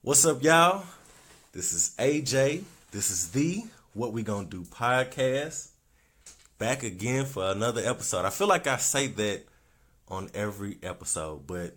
What's up, y'all? This is AJ. This is the What We Gonna Do podcast. Back again for another episode. I feel like I say that on every episode, but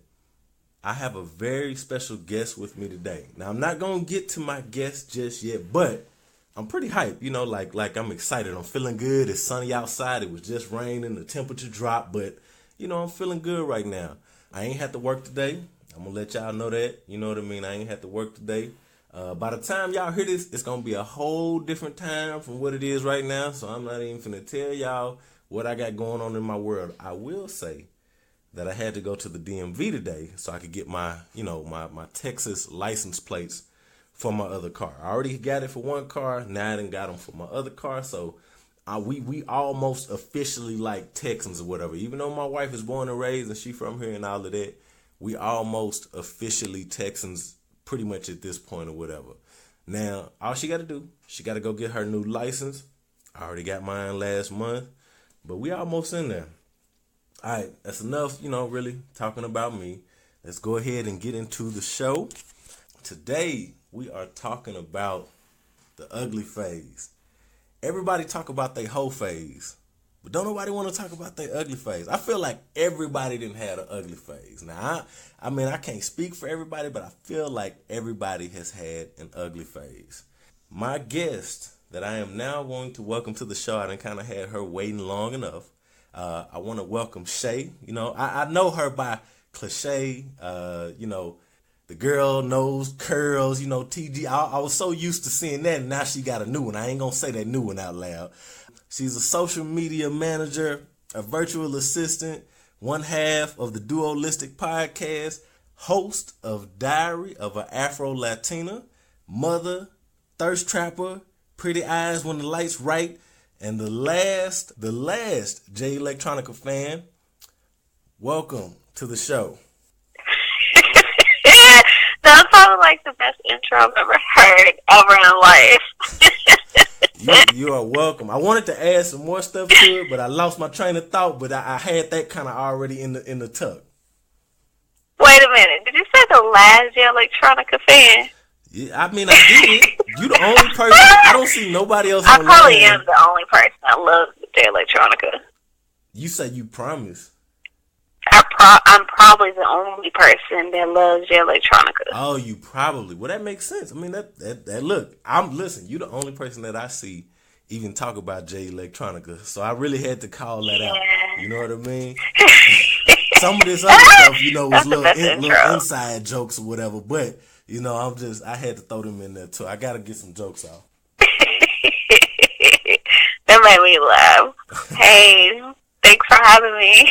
I have a very special guest with me today. Now, I'm not gonna get to my guest just yet, but I'm pretty hyped. Like I'm excited. I'm feeling good. It's sunny outside. It was just raining. The temperature dropped, but I'm feeling good right now. I ain't had to work today. I'm gonna let y'all know that. You know what I mean? I ain't had to work today. By the time y'all hear this, it's gonna be a whole different time from what it is right now. So I'm not even finna tell y'all what I got going on in my world. I will say that I had to go to the DMV today so I could get my Texas license plates for my other car. I already got it for one car. Now I done got them for my other car. So we almost officially like Texans or whatever. Even though my wife is born and raised and she from here and all of that, we almost officially Texans pretty much at this point or whatever. Now, all she got to do, she got to go get her new license. I already got mine last month, but we almost in there. All right, that's enough, really talking about me. Let's go ahead and get into the show. Today, we are talking about the ugly phase. Everybody talk about their whole phase, but don't nobody want to talk about their ugly phase. I feel like everybody didn't have an ugly phase. Now, I can't speak for everybody, but I feel like everybody has had an ugly phase. My guest that I am now going to welcome to the show, I done kind of had her waiting long enough. I want to welcome Shae. I know her by cliche, the girl nose curls, TG. I was so used to seeing that, and now she got a new one. I ain't going to say that new one out loud. She's a social media manager, a virtual assistant, one half of the Duolistic podcast, host of Diary of A Afrolatina, mother, thirst trapper, pretty eyes when the light's right, and the last J Electronica fan. Welcome to the show. That's probably like the best intro I've ever heard ever in life. You are welcome. I wanted to add some more stuff to it, but I lost my train of thought. But I had that kind of already in the tuck. Wait a minute. Did you say the last J Electronica fan? Yeah, I did. You the only person. I don't see nobody else. I probably am the only person that loves J Electronica. You say you promise. I'm probably the only person that loves J Electronica. Oh, you probably. Well, that makes sense. That look. Listen. You the only person that I see even talk about J Electronica. So I really had to call that out. You know what I mean? Some of this other stuff, was little inside jokes or whatever. But I had to throw them in there too. I got to get some jokes out. That made me laugh. Hey. Thanks for having me.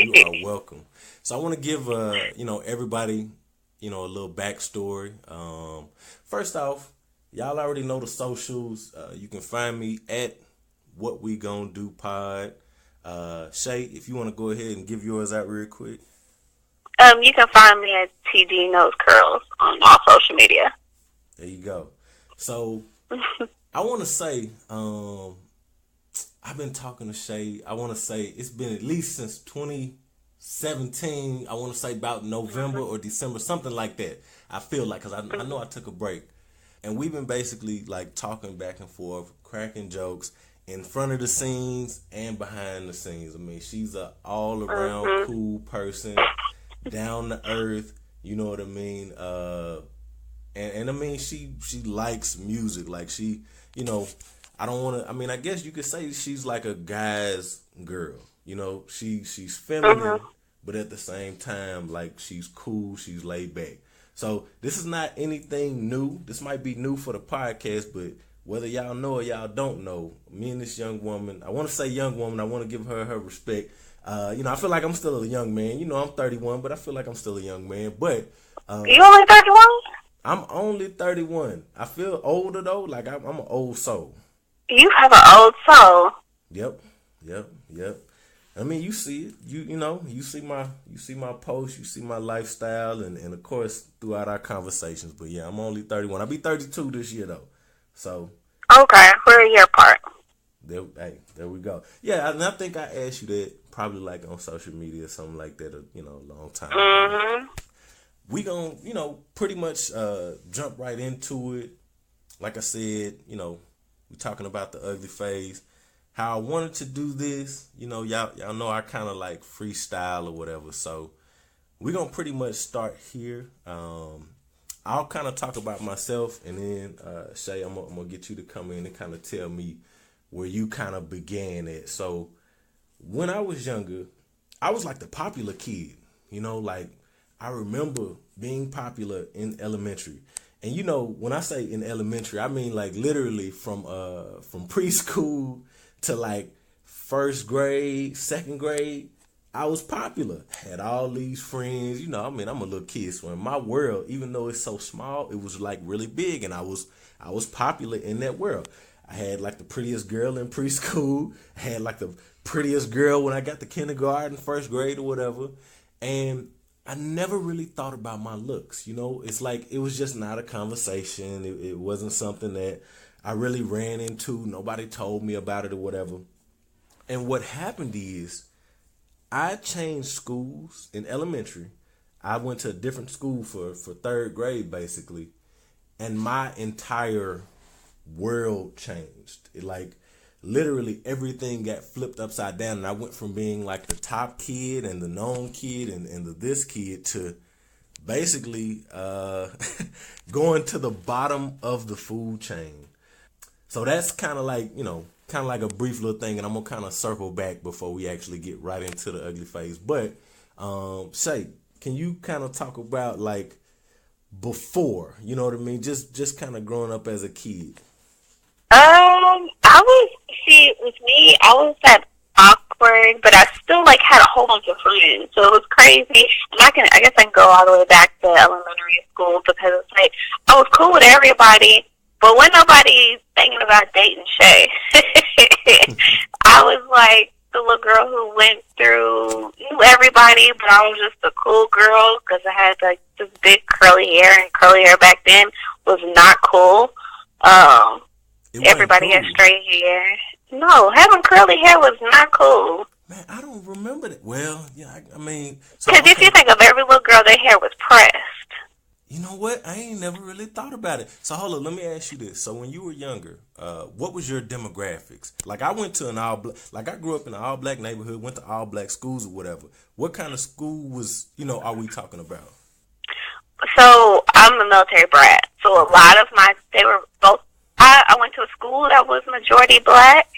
You are welcome. So I want to give everybody a little backstory. First off, y'all already know the socials. You can find me at What We Gonna Do Pod. Shae, if you want to go ahead and give yours out real quick. You can find me at TD Nose Curls on all social media. There you go. So I want to say. I've been talking to Shae. I want to say it's been at least since 2017. I want to say about November or December, something like that. I feel like, because I know I took a break. And we've been basically like talking back and forth, cracking jokes in front of the scenes and behind the scenes. She's a all around cool person, down to earth. You know what I mean? And she likes music. Like she, I don't want to. I guess you could say she's like a guy's girl. She's feminine, but at the same time, like she's cool. She's laid back. So this is not anything new. This might be new for the podcast, but whether y'all know or y'all don't know, me and this young woman. I want to say young woman. I want to give her respect. I feel like I'm still a young man. I'm 31, but I feel like I'm still a young man. But you only 31? I'm only 31. I feel older though. Like I'm an old soul. You have an old soul. Yep. You see it. You see my posts, you see my lifestyle, and of course throughout our conversations. But yeah, I'm only 31. I'll be 32 this year though. So okay, we're a year apart. There we go. Yeah, and I think I asked you that probably like on social media or something like that. A long time ago. we gonna, pretty much jump right into it. Like I said, we talking about the ugly phase. How I wanted to do this, y'all know I kind of like freestyle or whatever. So we're gonna pretty much start here. I'll kind of talk about myself, and then Shae, I'm gonna get you to come in and kind of tell me where you kind of began at. So when I was younger, I was like the popular kid, like I remember being popular in elementary. And when I say in elementary, I mean like literally from preschool to like first grade, second grade. I was popular, had all these friends. I'm a little kid, so in my world, even though it's so small, it was like really big, and I was popular in that world. I had like the prettiest girl in preschool. I had like the prettiest girl when I got to kindergarten, first grade or whatever. And I never really thought about my looks. It's like it was just not a conversation. It wasn't something that I really ran into. Nobody told me about it or whatever. And what happened is I changed schools in elementary. I went to a different school for third grade, basically. And my entire world changed. It like literally everything got flipped upside down. And I went from being like the top kid and the known kid and the this kid to basically going to the bottom of the food chain. So that's kind of like, a brief little thing, and I'm gonna kind of circle back before we actually get right into the ugly phase. But Shae, can you kind of talk about like before, you know what I mean? Just kind of growing up as a kid. With me, I was that awkward, but I still like had a whole bunch of friends, so it was crazy. And I guess I can go all the way back to elementary school because it's like I was cool with everybody, but when nobody's thinking about dating Shae, I was like the little girl who knew everybody, but I was just a cool girl because I had like this big curly hair, and curly hair back then was not cool. Everybody cool. had straight hair. No, having curly hair was not cool. Man, I don't remember that. Well, yeah, I mean... Because if you think of every little girl, their hair was pressed. You know what? I ain't never really thought about it. So hold on, let me ask you this. So when you were younger, what was your demographics? Like I went to I grew up in an all-black neighborhood, went to all-black schools or whatever. What kind of school was, are we talking about? So I'm a military brat. So a lot of they were both... I went to a school that was majority black,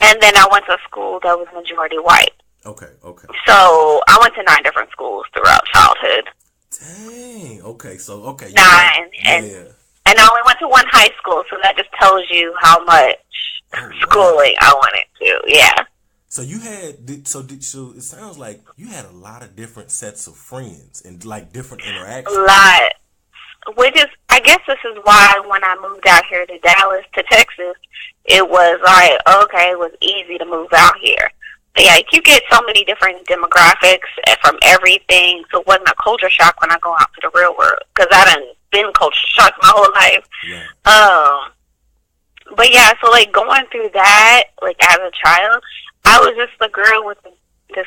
and then I went to a school that was majority white. Okay. So I went to 9 different schools throughout childhood. Dang. Okay. 9. And I only went to one high school, so that just tells you how much schooling I wanted to. Yeah. So you had, so it sounds like you had a lot of different sets of friends and like different interactions. A lot. I guess this is why when I moved out here to Dallas, to Texas, it was like, okay, it was easy to move out here. But yeah, you get so many different demographics from everything, so it wasn't a culture shock when I go out to the real world, because I done been culture shocked my whole life. Yeah. But yeah, so like going through that, like as a child, I was just the girl with this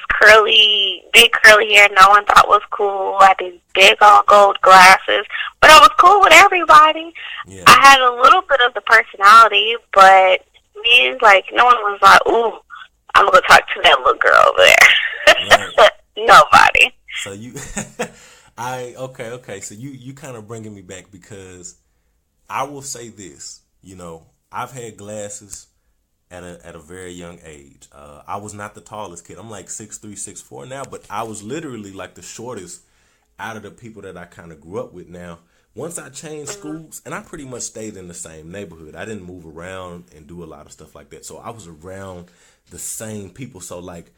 big curly hair no one thought was cool. I had these big all gold glasses, but I was cool with everybody. Yeah. I had a little bit of the personality, but me, like, no one was like, ooh, I'm going to talk to that little girl over there. Right. Nobody. So you, okay. So you kind of bringing me back, because I will say this, I've had glasses at a very young age. I was not the tallest kid. I'm like 6'3", 6'4" now, but I was literally like the shortest out of the people that I kind of grew up with. Now, once I changed schools, and I pretty much stayed in the same neighborhood. I didn't move around and do a lot of stuff like that. So I was around the same people. So like,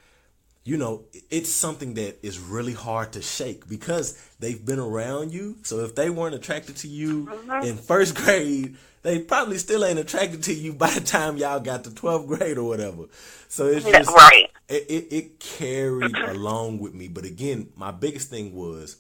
it's something that is really hard to shake because they've been around you. So if they weren't attracted to you in first grade, they probably still ain't attracted to you by the time y'all got to 12th grade or whatever. So it's just, right. It carried along with me. But again, my biggest thing was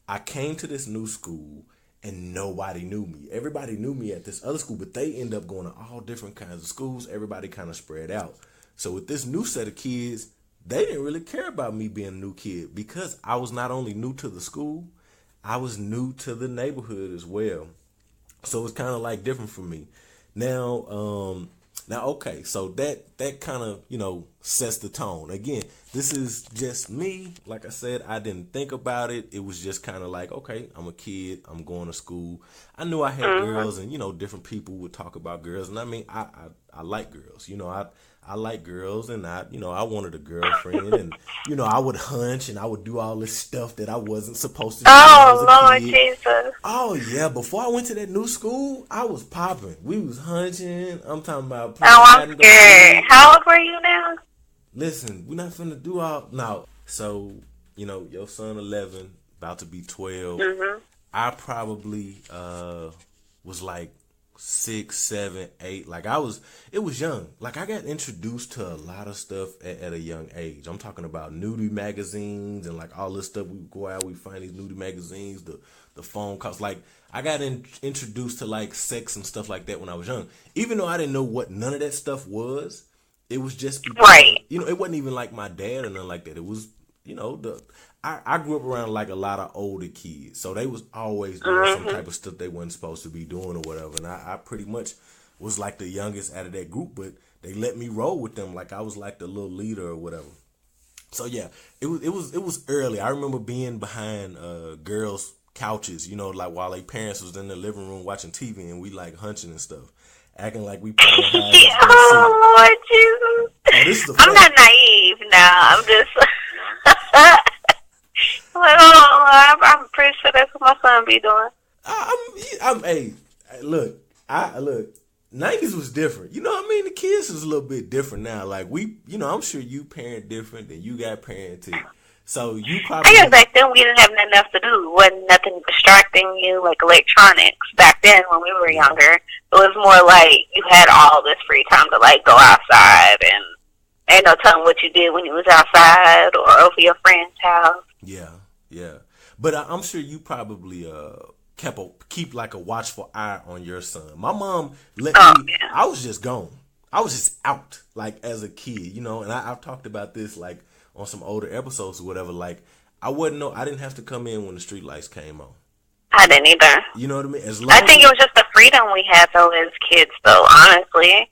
I came to this new school and nobody knew me. Everybody knew me at this other school, but they end up going to all different kinds of schools. Everybody kind of spread out. So with this new set of kids, they didn't really care about me being a new kid because I was not only new to the school, I was new to the neighborhood as well. So it's kind of like different for me. Now, okay, so that kind of, sets the tone. Again, this is just me. Like I said, I didn't think about it. It was just kind of like, okay, I'm a kid. I'm going to school. I knew I had girls, and different people would talk about girls. And I mean, I like girls. I like girls, and I wanted a girlfriend, and I would hunch and I would do all this stuff that I wasn't supposed to do when I was a Lord kid. Jesus! Oh yeah, before I went to that new school, I was popping. We was hunching. I'm talking about. I'm scared. How old were you now? Listen, we're not finna do all now. So your son 11, about to be 12. I probably was like 6, 7, 8. Like it was young. Like I got introduced to a lot of stuff at a young age. I'm talking about nudie magazines and like all this stuff. We go out, we find these nudie magazines, the phone calls. Like I got introduced to like sex and stuff like that when I was young. Even though I didn't know what none of that stuff was, it was just because, right. It wasn't even like my dad or nothing like that. It was, I grew up around like a lot of older kids, so they was always doing some type of stuff they wasn't supposed to be doing or whatever. And I pretty much was like the youngest out of that group, but they let me roll with them like I was like the little leader or whatever. So yeah, it was early. I remember being behind girls' couches, like while their parents was in the living room watching TV and we like hunching and stuff, acting like we playing hide. Oh Lord Jesus! Oh, this is I'm not naive now. I'm just. I'm pretty sure that's what my son be doing. Hey, look, 90s was different. You know what I mean? The kids is a little bit different now. Like I'm sure you parent different than you got parented. So you probably. I guess back then we didn't have nothing else to do. Wasn't nothing distracting you like electronics. Back then when we were younger, it was more like you had all this free time to like go outside and ain't no telling what you did when you was outside or over your friend's house. Yeah. But I'm sure you probably keep like a watchful eye on your son. My mom let me. Yeah. I was just gone. I was just out like as a kid, and I've talked about this like on some older episodes or whatever. Like I didn't have to come in when the street lights came on. I didn't either. You know what I mean? I think it was just the freedom we had though as kids, though. Honestly.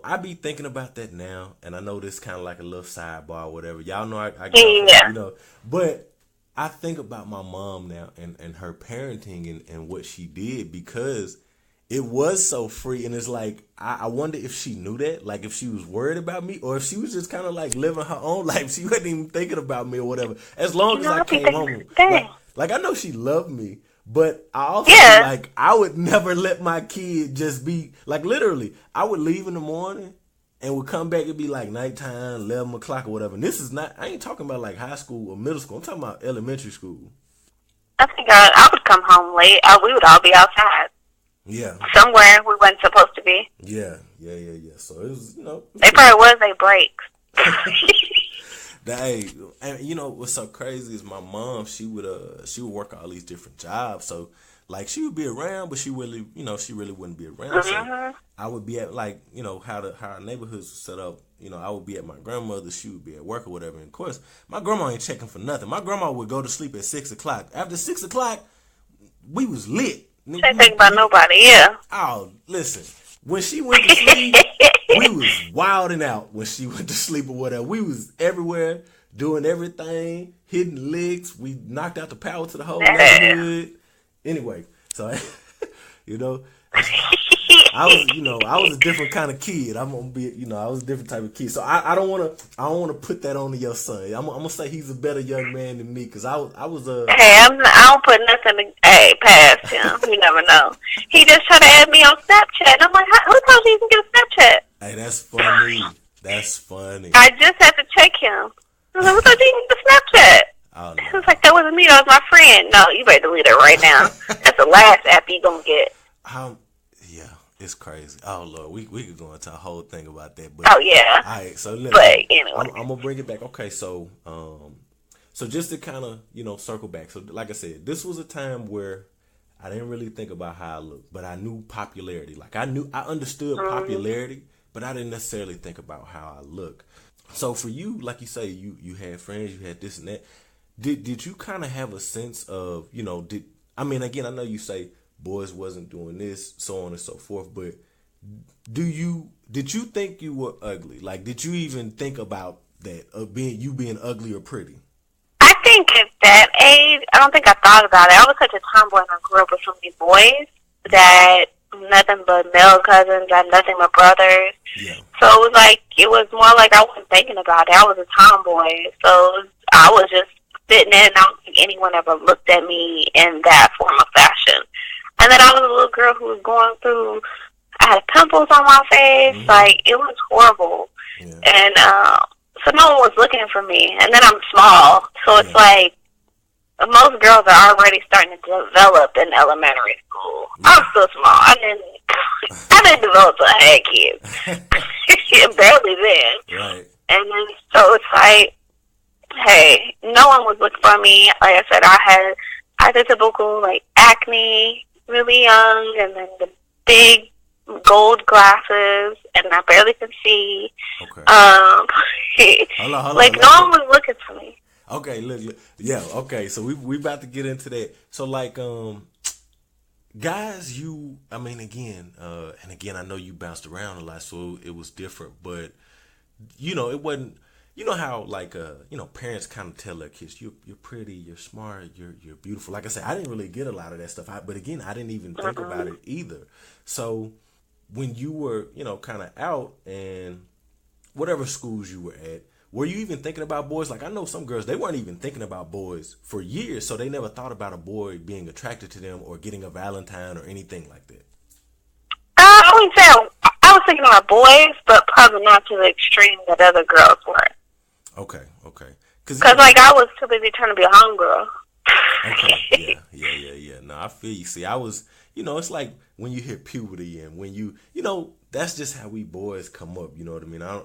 I be thinking about that now, and I know this kind of like a little sidebar or whatever. Y'all know I but I think about my mom now and her parenting and what she did because it was so free. And it's like, I wonder if she knew that, like if she was worried about me or if she was just kind of like living her own life. She wasn't even thinking about me or whatever. As long as I came home. Like I know she loved me. But I also feel like I would never let my kid just be like literally. I would leave in the morning and would come back. It'd be like nighttime, 11 o'clock or whatever. And this is not. I ain't talking about like high school or middle school. I'm talking about elementary school. I think I would come home late. We would all be outside. Yeah. Somewhere we wasn't supposed to be. Yeah. So it was, They probably was their breaks. Hey, and what's so crazy is my mom. She would work all these different jobs. So like she would be around, but she really wouldn't be around. So I would be at like how our neighborhoods were set up. I would be at my grandmother's. She would be at work or whatever. And of course, my grandma ain't checking for nothing. My grandma would go to sleep at 6 o'clock. After 6 o'clock, we was lit. She ain't think about nobody. Yeah. Oh, listen. When she went to sleep, we was wilding out when she went to sleep or whatever. We was everywhere, doing everything, hitting licks. We knocked out the power to the whole neighborhood. Anyway, so, I was a different kind of kid. I'm gonna be, I was a different type of kid. So I don't wanna put that on to your son. I'm gonna say he's a better young man than me because I was a. Hey, I don't put nothing past him. You never know. He just tried to add me on Snapchat. And I'm like, who told you can get a Snapchat? Hey, that's funny. That's funny. I just had to check him. I was like, who told you can get a Snapchat? Oh, no. He was like, that wasn't me. That was my friend. No, you better delete it right now. That's the last app you gonna get. Yeah, it's crazy. Oh Lord, we could go into a whole thing about that. But, oh yeah. All right, so but anyway, I'm gonna bring it back. Okay, so just to kind of circle back. So like I said, this was a time where I didn't really think about how I looked, but I knew popularity. Like I understood popularity, but I didn't necessarily think about how I look. So for you, like you say, you had friends, you had this and that. did you kind of have a sense of, again, I know you say boys wasn't doing this, so on and so forth, but did you think you were ugly? Like, did you even think about that, being ugly or pretty? I think at that age, I don't think I thought about it. I was such a tomboy and I grew up with so many boys that nothing but male cousins, I had nothing but brothers. Yeah. So it was more like I wasn't thinking about it. I was a tomboy. So I was just sitting there and I don't think anyone ever looked at me in that form of fashion. And then I was a little girl who was going through, I had pimples on my face. Mm-hmm. It was horrible. Yeah. And so no one was looking for me. And then I'm small. So it's most girls are already starting to develop in elementary school. Yeah. I was so small. I didn't develop till I had kids. Barely then. Right. And then so it's hey, no one was looking for me. Like I said, I had the typical acne, really young, and then the big gold glasses, and I barely could see. Okay. Hold on, no one was looking for me. Okay, look, yeah, okay, so we about to get into that. So guys, and again, I know you bounced around a lot, so it was different, but it wasn't. You know how parents kind of tell their kids, you're pretty, you're smart, you're beautiful. Like I said, I didn't really get a lot of that stuff. But again, I didn't even think about it either. So when you were, kind of out and whatever schools you were at, were you even thinking about boys? Like, I know some girls, they weren't even thinking about boys for years, so they never thought about a boy being attracted to them or getting a Valentine or anything like that. I wouldn't say I was thinking about boys, but probably not to the extreme that other girls were. Okay. Because I was too busy trying to be a homegirl. Okay, yeah. No, I feel you. See, I was, it's like when you hit puberty and when you that's just how we boys come up. You know what I mean? I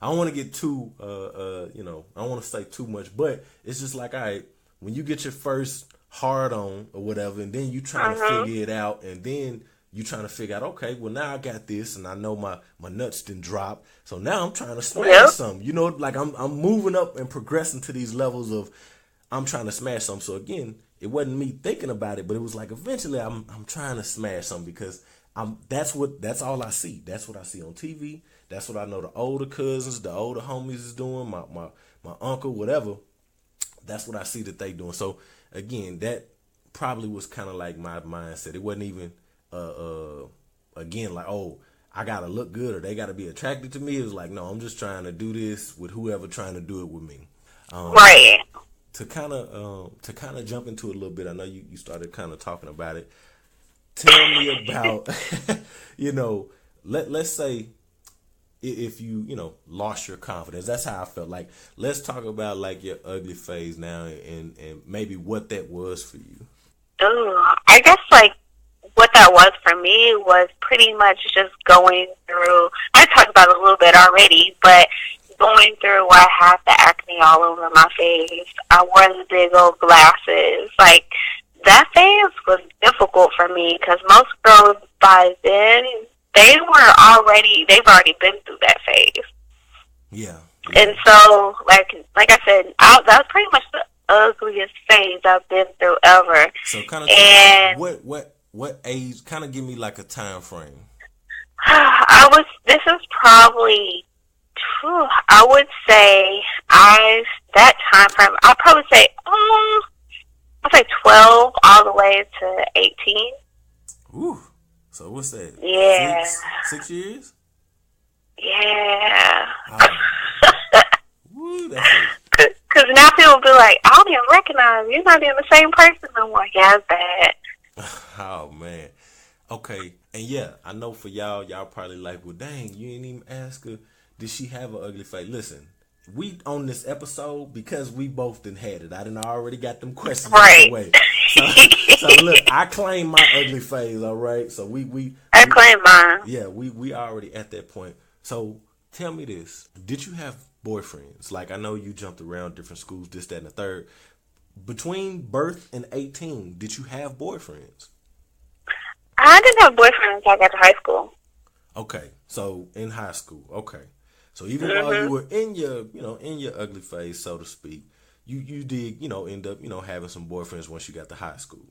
don't want to get too, I don't want to say too much, but it's just like, all right, when you get your first hard on or whatever, and then you trying to figure it out, and then you trying to figure out, okay, well, now I got this, and I know my nuts didn't drop, so now I'm trying to smash something. I'm moving up and progressing to these levels of I'm trying to smash something. So again, it wasn't me thinking about it, but it was like eventually I'm trying to smash something because that's all I see. That's what I see on TV. That's what I know the older cousins, the older homies is doing, my uncle, whatever. That's what I see that they doing. So again, that probably was kind of like my mindset. It wasn't even again, like, oh, I gotta look good or they gotta be attracted to me. It was like, no, I'm just trying to do this with whoever trying to do it with me. Right. To kind of jump into it a little bit. I know you started kind of talking about it. Tell me about, let's say if you lost your confidence. That's how I felt. Like, let's talk about like your ugly phase now and maybe what that was for you. I guess what that was for me was pretty much just going through, I talked about it a little bit already, but going through where I had the acne all over my face. I wore the big old glasses. That phase was difficult for me because most girls by then, they've already been through that phase. Yeah. And so, like I said, that was pretty much the ugliest phase I've been through ever. So kind of, what age? Kind of give me like a time frame. This is probably, I would say that time frame. I'll probably say, I'll say 12 all the way to 18. Ooh. So what's that? Yeah. 6 years? Yeah. Woo, that's it. Because now people be like, I don't even recognize you. You're not even the same person no more. Yeah, it's bad. Oh, man. Okay. And yeah, I know for y'all probably like, well, dang, you ain't even ask her, did she have an ugly face? Listen, we on this episode because we both done had it. I done already got them questions out the way. So look, I claim my ugly phase, all right? So I claim mine. Yeah, we already at that point. So tell me this. Did you have boyfriends? Like, I know you jumped around different schools, this, that, and the third. Between birth and 18, did you have boyfriends? I didn't have boyfriends until I got to high school. Okay, so in high school, okay. So even while you were in your ugly phase, so to speak, you did, end up, having some boyfriends once you got to high school.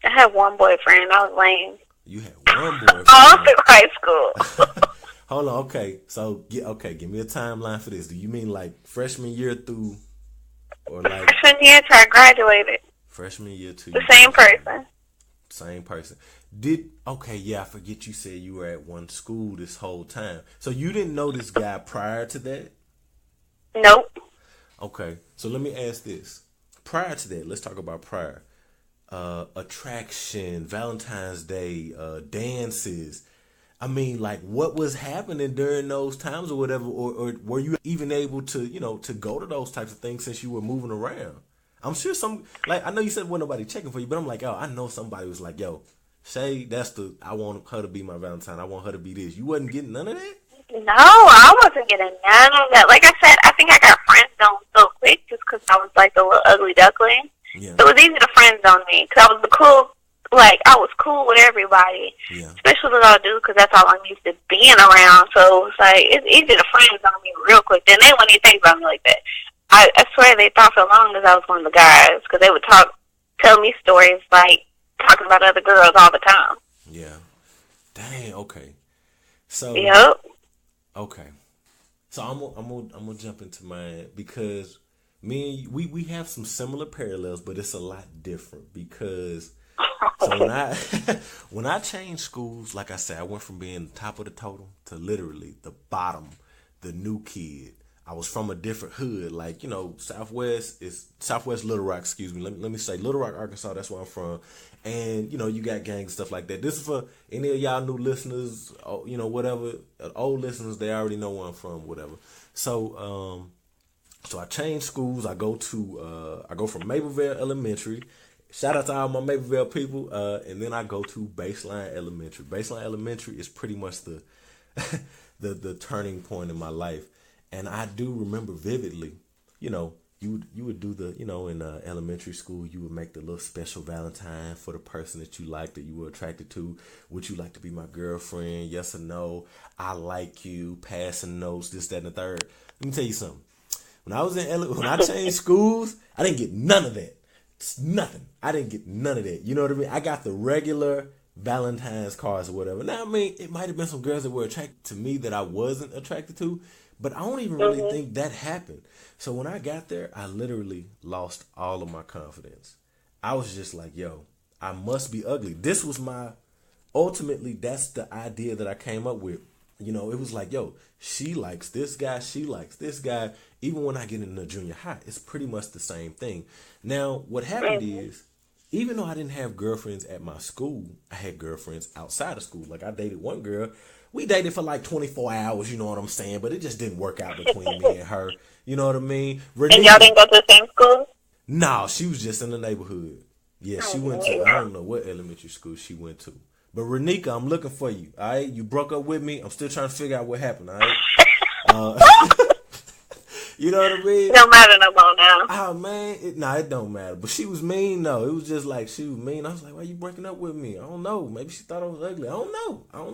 I had one boyfriend. I was lame. You had one boyfriend. All through high school. Hold on, okay. So, give me a timeline for this. Do you mean like freshman year through, or like freshman year till I graduated? Freshman year to the same person. Same person. I forget you said you were at one school this whole time. So you didn't know this guy prior to that? Nope. Okay, so let me ask this. Prior to that, let's talk about prior. Attraction, Valentine's Day, dances. I mean, like, what was happening during those times or whatever, or were you even able to, to go to those types of things since you were moving around? I'm sure I know you said wasn't nobody checking for you, but I'm like, I know somebody was like, yo, Shae, I want her to be my Valentine. I want her to be this. You wasn't getting none of that? No, I wasn't getting none of that. Like I said, I think I got friend zoned so quick just because I was like the little ugly duckling. Yeah. So it was easy to friend zone me because I was I was cool with everybody, especially with all dudes because that's all I'm used to being around. So it's like, it's easy to friend zone me real quick. Then they wouldn't even think about me like that. I swear they thought for long as I was one of the guys because they would tell me stories like talking about other girls all the time. Yeah. Dang. Okay. So. Yep. Okay. So I'm gonna jump into mine because we have some similar parallels, but it's a lot different because. So when I changed schools, like I said, I went from being top of the totem to literally the bottom, the new kid. I was from a different hood, like, Southwest Little Rock, excuse me. Let me say Little Rock, Arkansas, that's where I'm from. And, you got gangs and stuff like that. This is for any of y'all new listeners, whatever, old listeners, they already know where I'm from, whatever. So I changed schools. I go from Mapleville Elementary. Shout out to all my Mapleville people. And then I go to Baseline Elementary. Baseline Elementary is pretty much the the turning point in my life. And I do remember vividly, you would do the, in elementary school, you would make the little special Valentine for the person that you liked, that you were attracted to. Would you like to be my girlfriend? Yes or no? I like you. Passing notes, this, that, and the third. Let me tell you something. When I changed schools, I didn't get none of that. It's nothing. I didn't get none of that. You know what I mean? I got the regular Valentine's cards or whatever. Now, I mean, it might have been some girls that were attracted to me that I wasn't attracted to, but I don't even really think that happened. So when I got there, I literally lost all of my confidence. I was just like, yo, I must be ugly. This was ultimately, that's the idea that I came up with. It was like, yo, she likes this guy, she likes this guy. Even when I get into junior high, it's pretty much the same thing. Now, what happened is, even though I didn't have girlfriends at my school, I had girlfriends outside of school. Like, I dated one girl. We dated for like 24 hours, you know what I'm saying? But it just didn't work out between me and her. You know what I mean? And y'all didn't go to the same school? No, she was just in the neighborhood. Yeah, she went to, I don't know what elementary school she went to. But Renika, I'm looking for you, all right? You broke up with me. I'm still trying to figure out what happened, all right? You know what I mean? It don't matter no more now. Oh, man. It don't matter. But she was mean, though. It was just like, she was mean. I was like, why you breaking up with me? I don't know. Maybe she thought I was ugly. I don't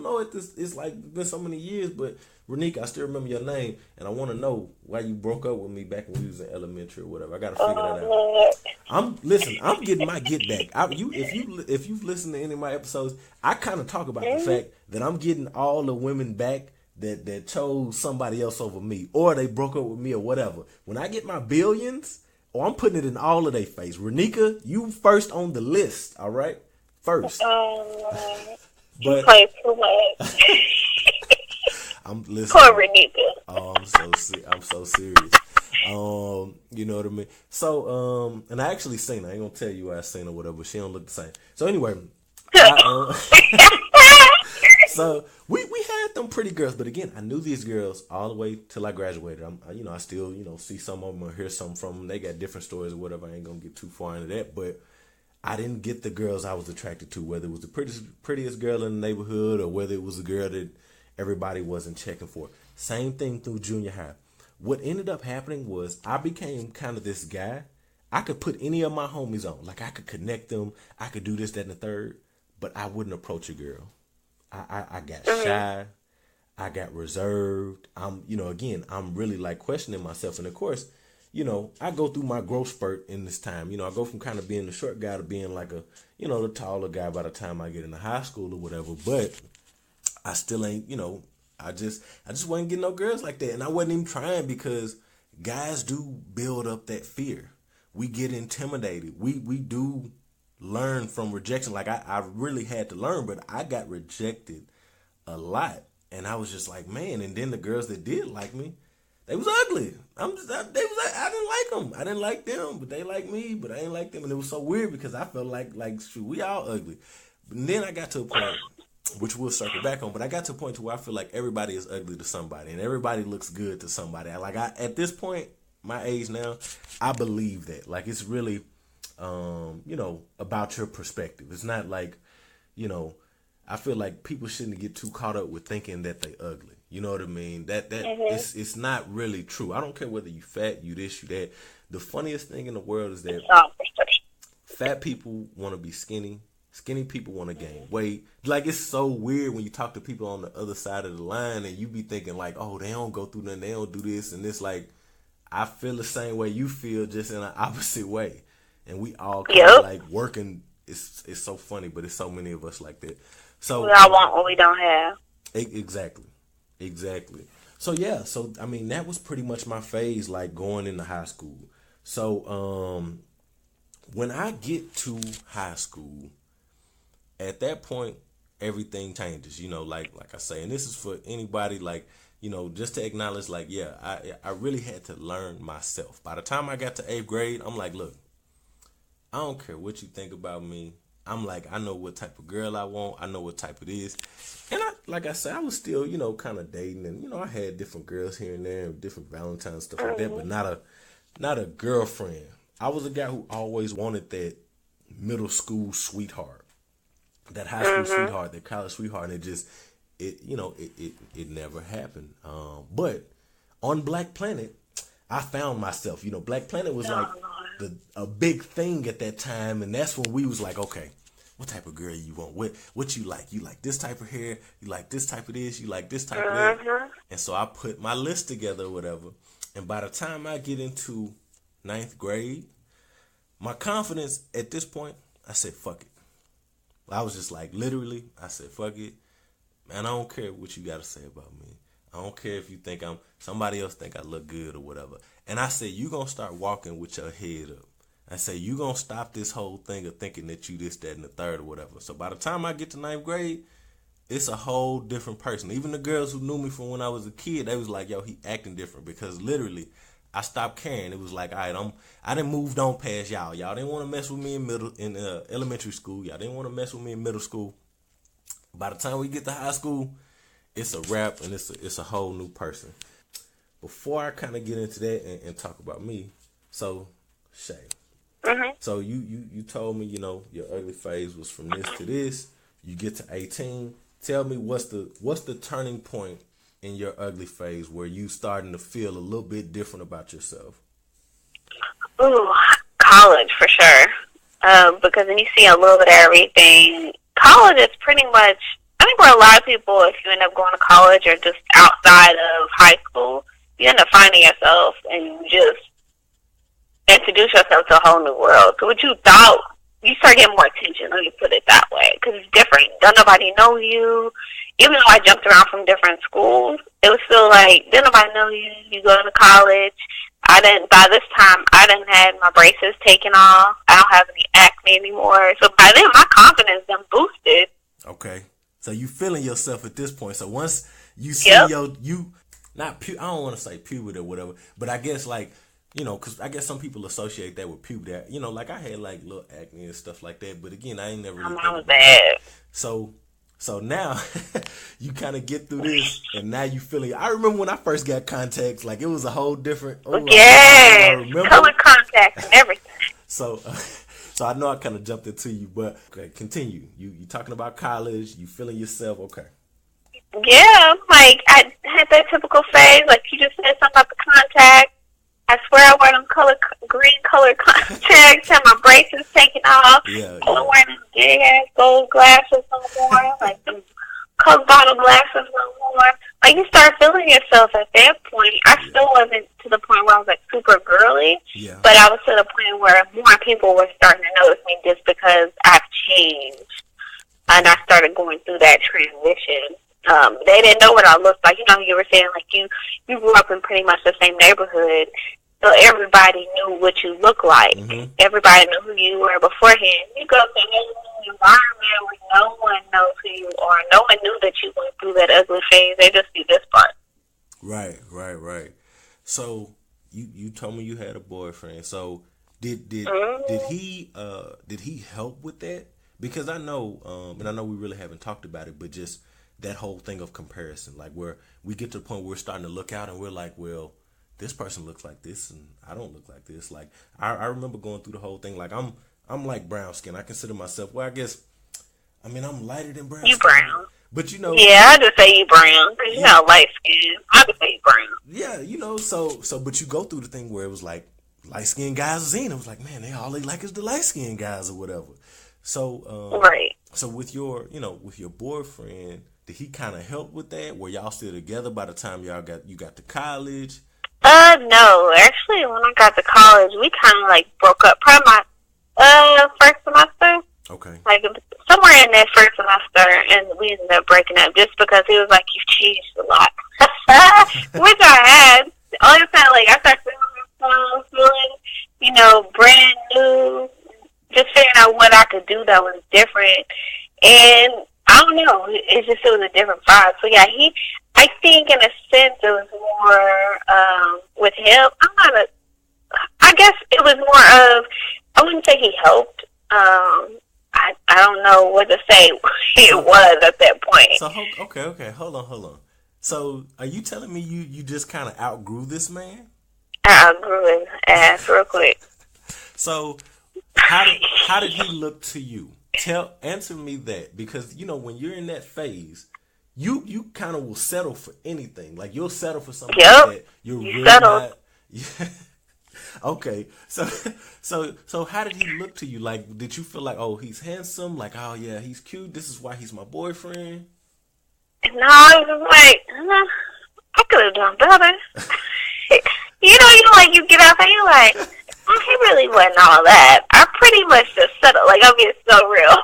know. It's like been so many years, but Renika, I still remember your name, and I want to know why you broke up with me back when we was in elementary or whatever. I got to figure that out. I'm getting my get back. If you've listened to any of my episodes, I kind of talk about the fact that I'm getting all the women back that chose somebody else over me, or they broke up with me or whatever. When I get my billions, I'm putting it in all of their face. Renika, you first on the list, all right? First. You play too much. I'm listening. Poor Renika. Oh, I'm so serious. You know what I mean? So, and I actually seen her. I ain't gonna tell you where I seen her or whatever, but she don't look the same. So anyway, so we had them pretty girls, but again, I knew these girls all the way till I graduated. I still, see some of them or hear some from them. They got different stories or whatever. I ain't gonna get too far into that, but I didn't get the girls I was attracted to, whether it was the prettiest girl in the neighborhood or whether it was a girl that everybody wasn't checking for. Same thing through junior high. What ended up happening was I became kind of this guy. I could put any of my homies on. Like, I could connect them. I could do this, that, and the third. But I wouldn't approach a girl. I got shy. I got reserved. I'm really like questioning myself. And of course, I go through my growth spurt in this time. I go from kind of being the short guy to being like a, the taller guy by the time I get into high school or whatever. But I still ain't, I just wasn't getting no girls like that. And I wasn't even trying because guys do build up that fear. We get intimidated. We do learn from rejection. Like I really had to learn, but I got rejected a lot. And I was just like, man. And then the girls that did like me, they was ugly. I didn't like them. I didn't like them, but they liked me, but I didn't like them. And it was so weird because I felt like shoot, we all ugly. But then I got to a point, which we'll circle back on, but I got to a point to where I feel like everybody is ugly to somebody and everybody looks good to somebody. At this point, my age now, I believe that. Like, it's really, about your perspective. It's not like, I feel like people shouldn't get too caught up with thinking that they ugly. You know what I mean? That it's not really true. I don't care whether you fat, you this, you that. The funniest thing in the world is that fat people want to be skinny. Skinny people want to gain weight. Like, it's so weird when you talk to people on the other side of the line and you be thinking like, oh, they don't go through nothing, they don't do this. And it's like, I feel the same way you feel, just in an opposite way. And we all kind of like working. It's so funny, but it's so many of us like that. So we all want what we don't have. Exactly. So yeah, that was pretty much my phase, like going into high school. So when I get to high school, at that point, everything changes. Like I say, and this is for anybody, like, just to acknowledge, like, yeah, I really had to learn myself. By the time I got to 8th grade, I'm like, look, I don't care what you think about me. I'm like, I know what type of girl I want. I know what type it is. And like I said, I was still, kind of dating. And, I had different girls here and there, different Valentine's, stuff like that, but not a girlfriend. I was a guy who always wanted that middle school sweetheart, that high school sweetheart, that college sweetheart. And it never happened. But on Black Planet, I found myself. Black Planet was like a big thing at that time, and that's when we was like, okay, what type of girl you want? What you like? You like this type of hair? You like this type of this? You like this type of that? And so I put my list together or whatever. And by the time I get into 9th grade, my confidence at this point, I said, fuck it. I was just like, literally, I said, fuck it. Man, I don't care what you got to say about me. I don't care if you think somebody else think I look good or whatever. And I said, you going to start walking with your head up. I say, you going to stop this whole thing of thinking that you this, that, and the third or whatever. So by the time I get to 9th grade, it's a whole different person. Even the girls who knew me from when I was a kid, they was like, yo, he acting different. Because literally, I stopped caring. It was like, all right, I done moved on past y'all. Y'all didn't want to mess with me in elementary school. Y'all didn't want to mess with me in middle school. By the time we get to high school, it's a wrap, and it's a whole new person. Before I kind of get into that and talk about me, so Shae, so you told me, your ugly phase was from this to this. You get to 18. Tell me what's the turning point in your ugly phase where you starting to feel a little bit different about yourself? Ooh, college for sure. Because then you see a little bit of everything. College is pretty much, I think for a lot of people, if you end up going to college or just outside of high school, you end up finding yourself and you just introduce yourself to a whole new world. So what you thought, you start getting more attention, let me put it that way, because it's different. Don't nobody know you. Even though I jumped around from different schools, it was still like, didn't nobody know you. You go to college. By this time, I didn't have my braces taken off. I don't have any acne anymore. So by then, my confidence done boosted. Okay. So you feeling yourself at this point. So once you see I don't want to say puberty or whatever, but I guess like, because I guess some people associate that with puberty. Like I had like little acne and stuff like that. But again, I ain't never really I was bad. So now you kind of get through this, and now you feeling. I remember when I first got contacts, like it was a whole different. Yes, color contacts and everything. So I know I kind of jumped into you, but okay, continue. You talking about college? You feeling yourself? Okay. Yeah, like I had that typical phase, like you just said something about the contacts. I swear I wear them green color contacts, had my braces taken off. I wasn't wearing them big ass gold glasses no more, like them Coke bottle glasses no more. like you start feeling yourself at that point. I still wasn't to the point where I was like super girly, but I was to the point where more people were starting to notice me just because I've changed, and I started going through that transition. They didn't know what I looked like. You know, you were saying like you grew up in pretty much the same neighborhood, so everybody knew what you looked like. Mm-hmm. Everybody knew who you were beforehand. You go to a new environment where no one knows who you are. No one knew that you went through that ugly phase. They just see this part. Right. So you told me you had a boyfriend. So did he help with that? Because I know, and I know we really haven't talked about it, but just that whole thing of comparison, like where we get to the point where we're starting to look out and we're like, well, this person looks like this and I don't look like this. Like I remember going through the whole thing. Like I'm like brown skin. I consider myself, well, I'm lighter than brown. You skin. Brown. But you know. Yeah, I just say you brown. You're not light skin. I just say you brown. Yeah, you know, so but you go through the thing where it was like light skinned guys was in. It was like, man, they all look like it's the light skinned guys or whatever. So right. So with your boyfriend, did he kind of help with that? Were y'all still together by the time you got to college? No. Actually, when I got to college, we kind of like broke up. Probably my first semester. Okay. Like somewhere in that first semester, and we ended up breaking up just because he was like, "You've changed a lot," which I had. All the time, like I started feeling, brand new, just figuring out what I could do that was different, and I don't know. It was a different vibe. So yeah, I think in a sense it was more with him. I guess it was more of, I wouldn't say he helped. I don't know what to say. It was at that point. So okay, hold on. So are you telling me you just kind of outgrew this man? I outgrew his ass real quick. So how did he look to you? Answer me that, because when you're in that phase, you kind of will settle for anything. Like you'll settle for something that you're really not. Yeah. Okay, so how did he look to you? Like, did you feel like, oh, he's handsome? Like, oh yeah, he's cute. This is why he's my boyfriend. No, I was like, I could have done better. You get out there, you're like, he really wasn't all that. I pretty much just settled. Like, I'm being so real.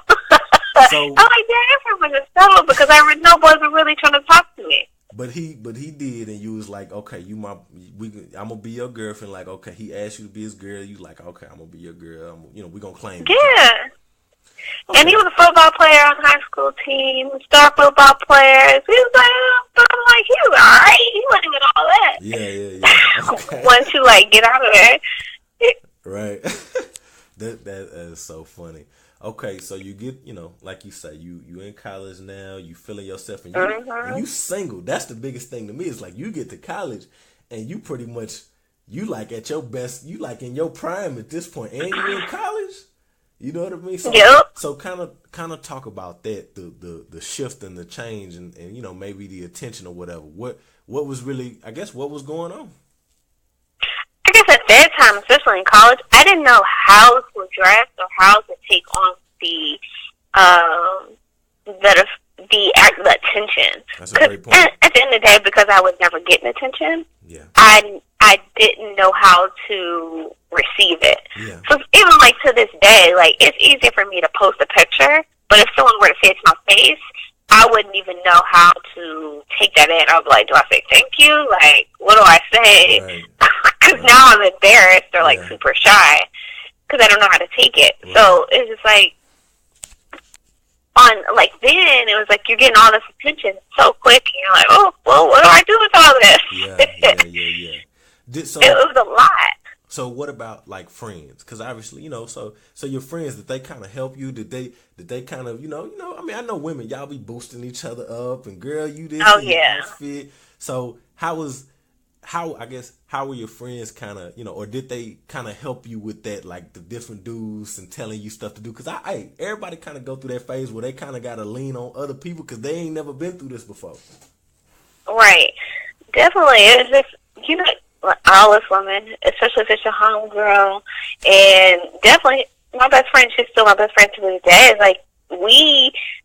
I'm like, yeah, I pretty much just settled because I know boys were really trying to talk to me. But he did, and you was like, okay, I'm gonna be your girlfriend. Like, okay, he asked you to be his girl. You like, okay, I'm gonna be your girl. We gonna claim. Yeah. Okay. And he was a football player on the high school team, star football players. He was like, I'm like, he was alright. He wasn't even all that. Yeah. Okay. Once you get out of there. Right. that is so funny. Okay, so you get, like you say, you in college now, you feeling yourself, and you single. That's the biggest thing to me. It's like you get to college, and you pretty much, you like at your best, you like in your prime at this point, and you in college. You know what I mean? So kind of talk about that, the shift and the change, and maybe the attention or whatever. What was really, I guess, what was going on? I guess at that time, especially in college, I didn't know how to dress or how to take on the attention. That's a great point. At the end of the day, because I was never getting attention, I didn't know how to receive it. Yeah. So even to this day, it's easier for me to post a picture, but if someone were to say it to my face, I wouldn't even know how to take that in. I'd be like, do I say thank you? Like, what do I say? Because now I'm embarrassed or super shy because I don't know how to take it. Right. So it's just then it was like you're getting all this attention so quick, and you're like, oh, well, what do I do with all this? Yeah. It was a lot. So what about friends? Because obviously, so your friends, did they kind of help you? Did they kind of, I know women, y'all be boosting each other up, and girl, you this, outfit. So how were your friends kind of, or did they kind of help you with that, the different dudes and telling you stuff to do? Because everybody kind of go through that phase where they kind of got to lean on other people because they ain't never been through this before. Right. Definitely. It's just, all us women, especially if it's your homegirl, and definitely my best friend, she's still my best friend to this day, is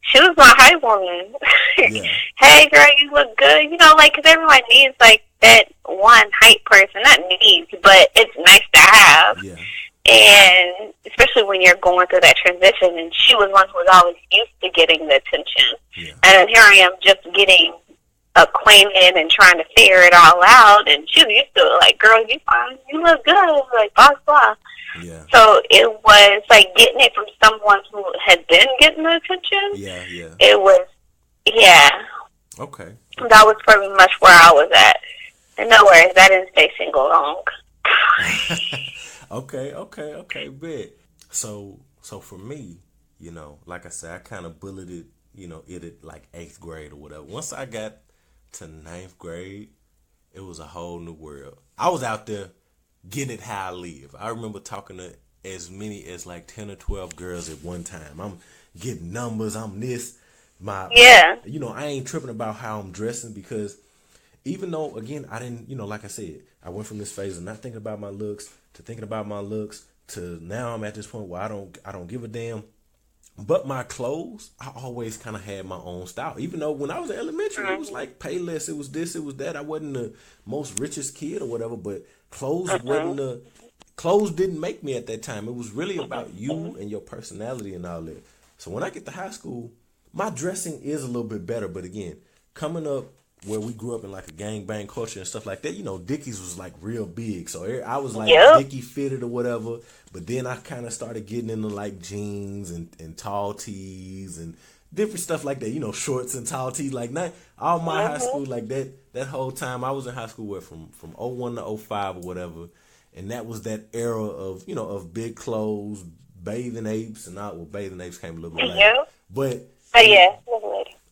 she was my hype woman. Yeah. Hey, girl, you look good. You know, like, because everyone needs, like, that one hype person. Not needs, but it's nice to have. Yeah. And especially when you're going through that transition, and she was one who was always used to getting the attention. Yeah. And here I am just getting acquainted and trying to figure it all out. And she was used to it, like, girl, you fine, you look good, like, blah, blah. Yeah. So it was like getting it from someone who had been getting the attention. Yeah, yeah. It was, yeah. Okay. That was pretty much where I was at. And no worries, I didn't stay single long. Okay, bet. So for me, you know, like I said, I kind of bulleted, you know, it at like 8th grade or whatever. Once I got to 9th grade, it was a whole new world. I was out there getting it how I live. I remember talking to as many as like 10 or 12 girls at one time. I'm getting numbers, I'm this. You know, I ain't tripping about how I'm dressing, because even though, again, I didn't, you know, like I said, I went from this phase of not thinking about my looks to thinking about my looks to now I'm at this point where I don't give a damn. But my clothes, I always kind of had my own style. Even though when I was in elementary, it was like pay less, it was this, it was that. I wasn't the most richest kid or whatever, but clothes clothes didn't make me at that time. It was really about you and your personality and all that. So when I get to high school, my dressing is a little bit better. But again, coming up where we grew up in like a gangbang culture and stuff like that, you know, Dickies was like real big. So I was like Dickie fitted or whatever. But then I kind of started getting into like jeans and tall tees and different stuff like that. You know, shorts and tall tees. Like all my high school, like that whole time I was in high school from 01 to 05 or whatever. And that was that era of, you know, of big clothes, bathing apes, and all. Well, bathing apes came a little bit later.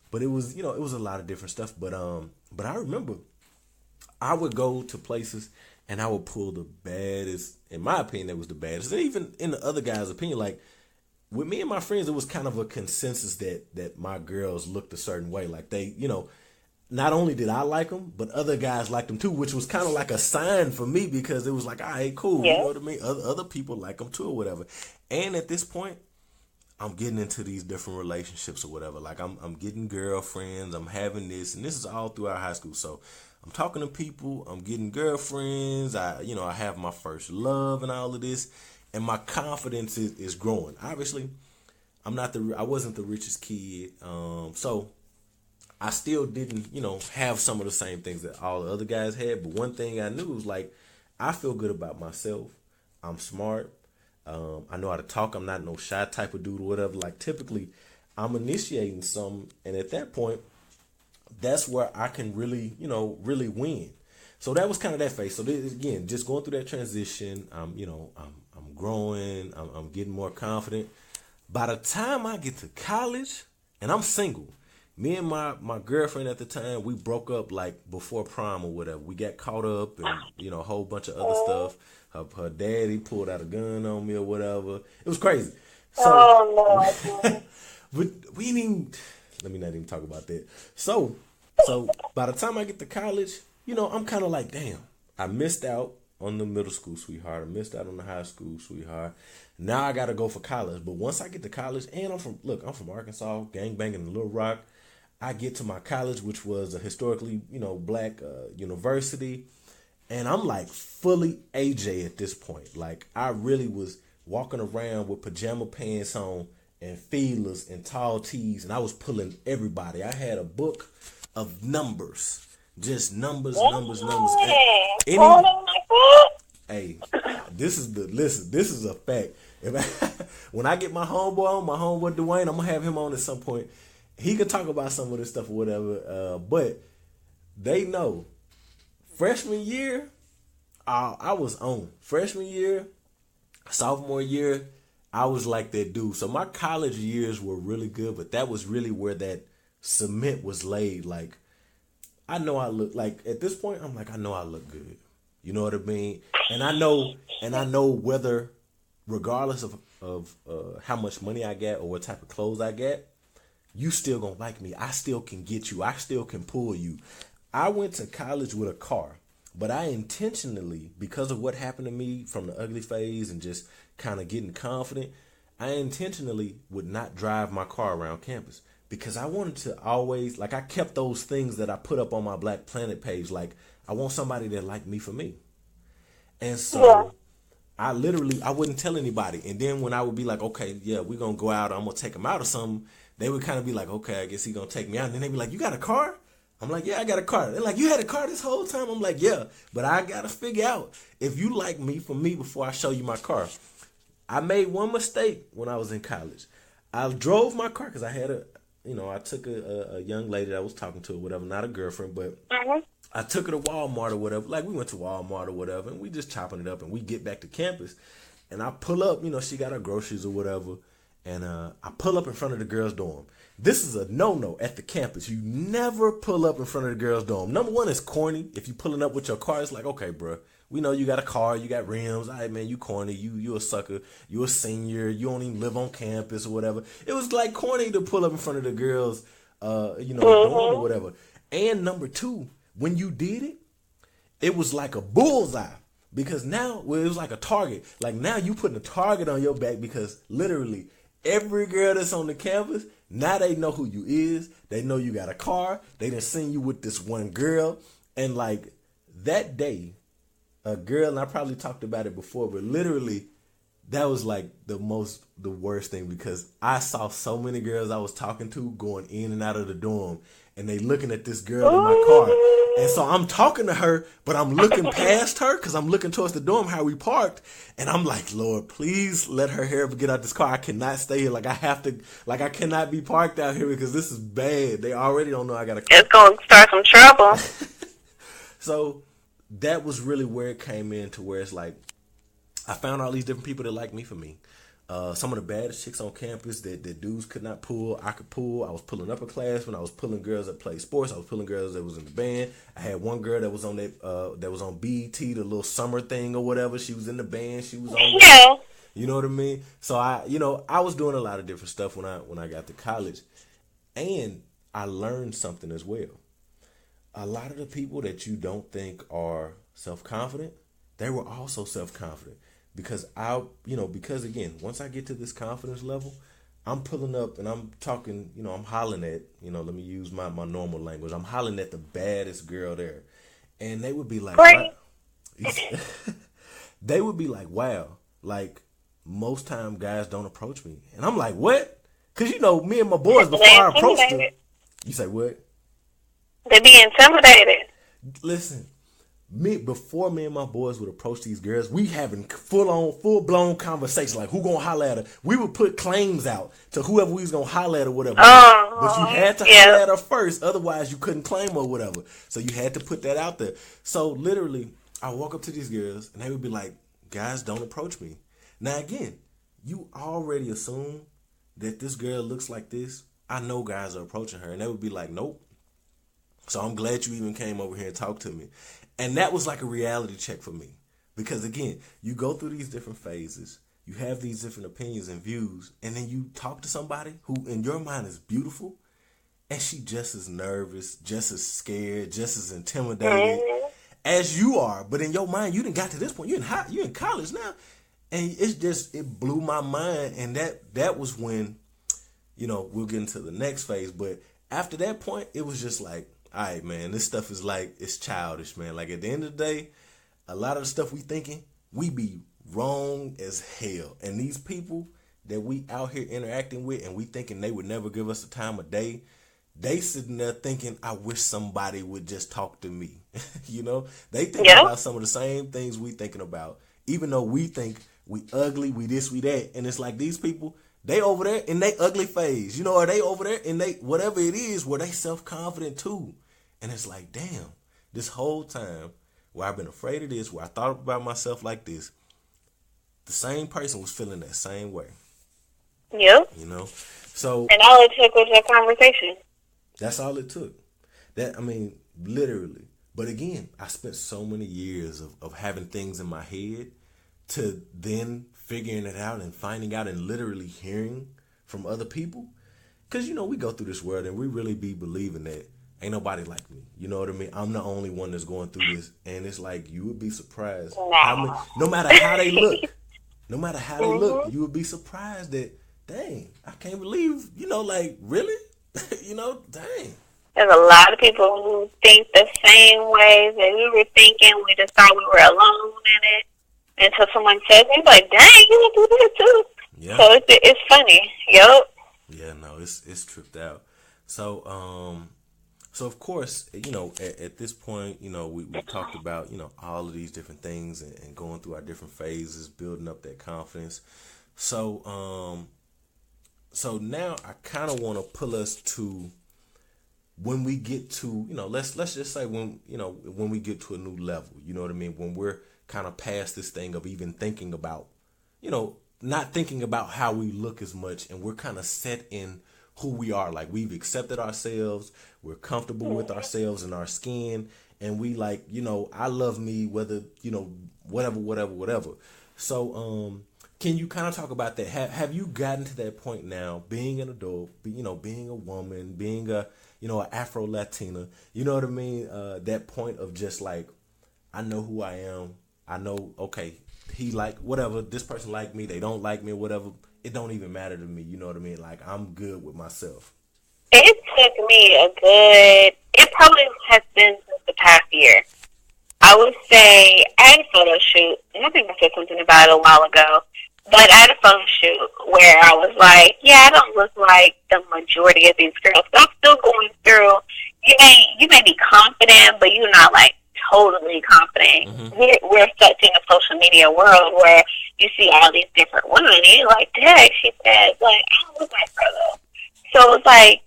But it was, you know, it was a lot of different stuff. But I remember I would go to places and I would pull the baddest. In my opinion, that was the baddest. And even in the other guys' opinion, like with me and my friends, it was kind of a consensus that my girls looked a certain way. Like they, you know, not only did I like them, but other guys liked them too, which was kind of like a sign for me, because it was like, all right, cool. You know what I mean? Other people like them too or whatever. And at this point, I'm getting into these different relationships or whatever. Like I'm getting girlfriends, I'm having this, and this is all throughout high school. So I'm talking to people, I'm getting girlfriends, I have my first love and all of this, and my confidence is growing. Obviously, I wasn't the richest kid, so I still didn't, you know, have some of the same things that all the other guys had. But one thing I knew was like, I feel good about myself. I'm smart. I know how to talk. I'm not no shy type of dude or whatever. Like typically, I'm initiating some, and at that point, that's where I can really, you know, really win. So that was kind of that phase. So this, again, just going through that transition. I'm growing. I'm getting more confident. By the time I get to college, and I'm single, me and my girlfriend at the time, we broke up like before prom or whatever. We got caught up and, you know, a whole bunch of other stuff. Her daddy pulled out a gun on me or whatever. It was crazy. So, but we didn't even, let me not even talk about that. So by the time I get to college, you know, I'm kind of like, damn, I missed out on the middle school sweetheart. I missed out on the high school sweetheart. Now I got to go for college. But once I get to college, and I'm from Arkansas, gangbanging in Little Rock. I get to my college, which was a historically, you know, black university. And I'm like fully AJ at this point. Like I really was walking around with pajama pants on and feelers and tall tees. And I was pulling everybody. I had a book of numbers. Just numbers. Hey, this is a fact. When I get my homeboy Dwayne, I'm going to have him on at some point. He could talk about some of this stuff or whatever. But they know. Freshman year, I was on. Freshman year, sophomore year, I was like that dude. So my college years were really good, but that was really where that cement was laid. Like, I know I look, like, at this point, I'm like, I know I look good. You know what I mean? And I know whether, regardless of how much money I get or what type of clothes I get, you still gonna like me. I still can get you. I still can pull you. I went to college with a car, but I intentionally, because of what happened to me from the ugly phase and just kind of getting confident, I intentionally would not drive my car around campus because I wanted to always, like, I kept those things that I put up on my Black Planet page. Like, I want somebody that liked me for me. And so I wouldn't tell anybody. And then when I would be like, okay, yeah, we're going to go out, I'm going to take him out or something, they would kind of be like, okay, I guess he's going to take me out. And then they'd be like, you got a car? I'm like, yeah, I got a car. They're like, you had a car this whole time? I'm like, yeah, but I got to figure out if you like me for me before I show you my car. I made one mistake when I was in college. I drove my car because I had I took a young lady that I was talking to or whatever, not a girlfriend, but I took her to Walmart or whatever. Like, we went to Walmart or whatever, and we just chopping it up, and we get back to campus, and I pull up, she got her groceries or whatever, and I pull up in front of the girls' dorm. This is a no-no at the campus. You never pull up in front of the girls' dorm. Number one, it's corny. If you pulling up with your car, it's like, okay, bro, we know you got a car, you got rims. All right, man, you corny. You a sucker. You a senior. You don't even live on campus or whatever. It was like corny to pull up in front of the girls, dorm or whatever. And number two, when you did it, it was like a bullseye. Because now, it was like a target. Like, now you putting a target on your back because literally every girl that's on the campus, now they know who you is. They know you got a car. They done seen you with this one girl. And like that day, a girl, and I probably talked about it before, but literally that was like the worst thing because I saw so many girls I was talking to going in and out of the dorm and they looking at this girl in my car. And so I'm talking to her, but I'm looking past her because I'm looking towards the dorm, how we parked. And I'm like, Lord, please let her ever get out this car. I cannot stay here. Like, I cannot be parked out here because this is bad. They already don't know I got a car. It's going to start some trouble. So that was really where it came in to where it's like, I found all these different people that like me for me. Some of the baddest chicks on campus that dudes could not pull, I could pull. I was pulling upper class when I was pulling girls that played sports. I was pulling girls that was in the band. I had one girl that was on that was on BET, the little summer thing or whatever. She was in the band. She was on. Yeah. You know what I mean? So I was doing a lot of different stuff when I got to college, and I learned something as well. A lot of the people that you don't think are self-confident, they were also self-confident. Because because again, once I get to this confidence level, I'm pulling up and I'm talking, I'm hollering at, let me use my normal language. I'm hollering at the baddest girl there. And they would be like, they would be like, wow, like most time guys don't approach me. And I'm like, what? Because, me and my boys, before I approached them. You say what? They be intimidated. Listen. Before me and my boys would approach these girls, we having full blown conversations like who gonna holler at her. We would put claims out to whoever we was gonna holler at or whatever. But you had to holler at her first, otherwise you couldn't claim her or whatever. So you had to put that out there. So literally, I walk up to these girls and they would be like, "Guys, don't approach me." Now again, you already assume that this girl looks like this. I know guys are approaching her, and they would be like, "Nope." So I'm glad you even came over here and talked to me. And that was like a reality check for me. Because again, you go through these different phases. You have these different opinions and views. And then you talk to somebody who in your mind is beautiful. And she just as nervous, just as scared, just as intimidated as you are. But in your mind, you didn't got to this point. You're in college now. And it blew my mind. And that was when, we'll get into the next phase. But after that point, it was just like, all right, man, this stuff is like, it's childish, man. Like, at the end of the day, a lot of the stuff we thinking, we be wrong as hell. And these people that we out here interacting with and we thinking they would never give us the time of day, they sitting there thinking, I wish somebody would just talk to me. They thinking about some of the same things we thinking about. Even though we think we ugly, we this, we that. And it's like these people, they over there in they ugly phase, or they over there in they whatever it is where they self-confident too. And it's like, damn, this whole time where I've been afraid of this, where I thought about myself like this, the same person was feeling that same way. Yep. So. And all it took was a conversation. That's all it took. Literally. But again, I spent so many years of having things in my head to then figuring it out and finding out and literally hearing from other people. Because, we go through this world and we really be believing that ain't nobody like me. You know what I mean? I'm the only one that's going through this. And it's like, you would be surprised. No matter how they look. no matter how they look, you would be surprised that, dang, I can't believe, like, really? Dang. There's a lot of people who think the same way that we were thinking. We just thought we were alone in it until someone says it. Like, dang, you do that too. Yeah. So it's funny. Yup. Yeah, no, it's tripped out. So, of course, at this point, we talked about, all of these different things and going through our different phases, building up that confidence. So now I kind of want to pull us to when we get to, let's just say when we get to a new level, you know what I mean? When we're kind of past this thing of even thinking about, not thinking about how we look as much, and we're kind of set in who we are. Like, we've accepted ourselves, we're comfortable with ourselves and our skin, and we like, I love me, whether, whatever. So, can you kind of talk about that? Have you gotten to that point now, being an adult, being a woman, being an Afro-Latina, you know what I mean? That point of just like, I know who I am. I know, okay, he like whatever, this person like me, they don't like me, whatever. It don't even matter to me, you know what I mean? Like, I'm good with myself. It took me it probably has been since the past year. I would say I had a photo shoot, and I think I said something about it a while ago, but I had a photo shoot where I was like, yeah, I don't look like the majority of these girls. So I'm still going through, you may be confident, but you're not like totally confident. Mm-hmm. We're such in a social media world where you see all these different women, and you're like, dang, she said, like, I don't look like her though. So it's like,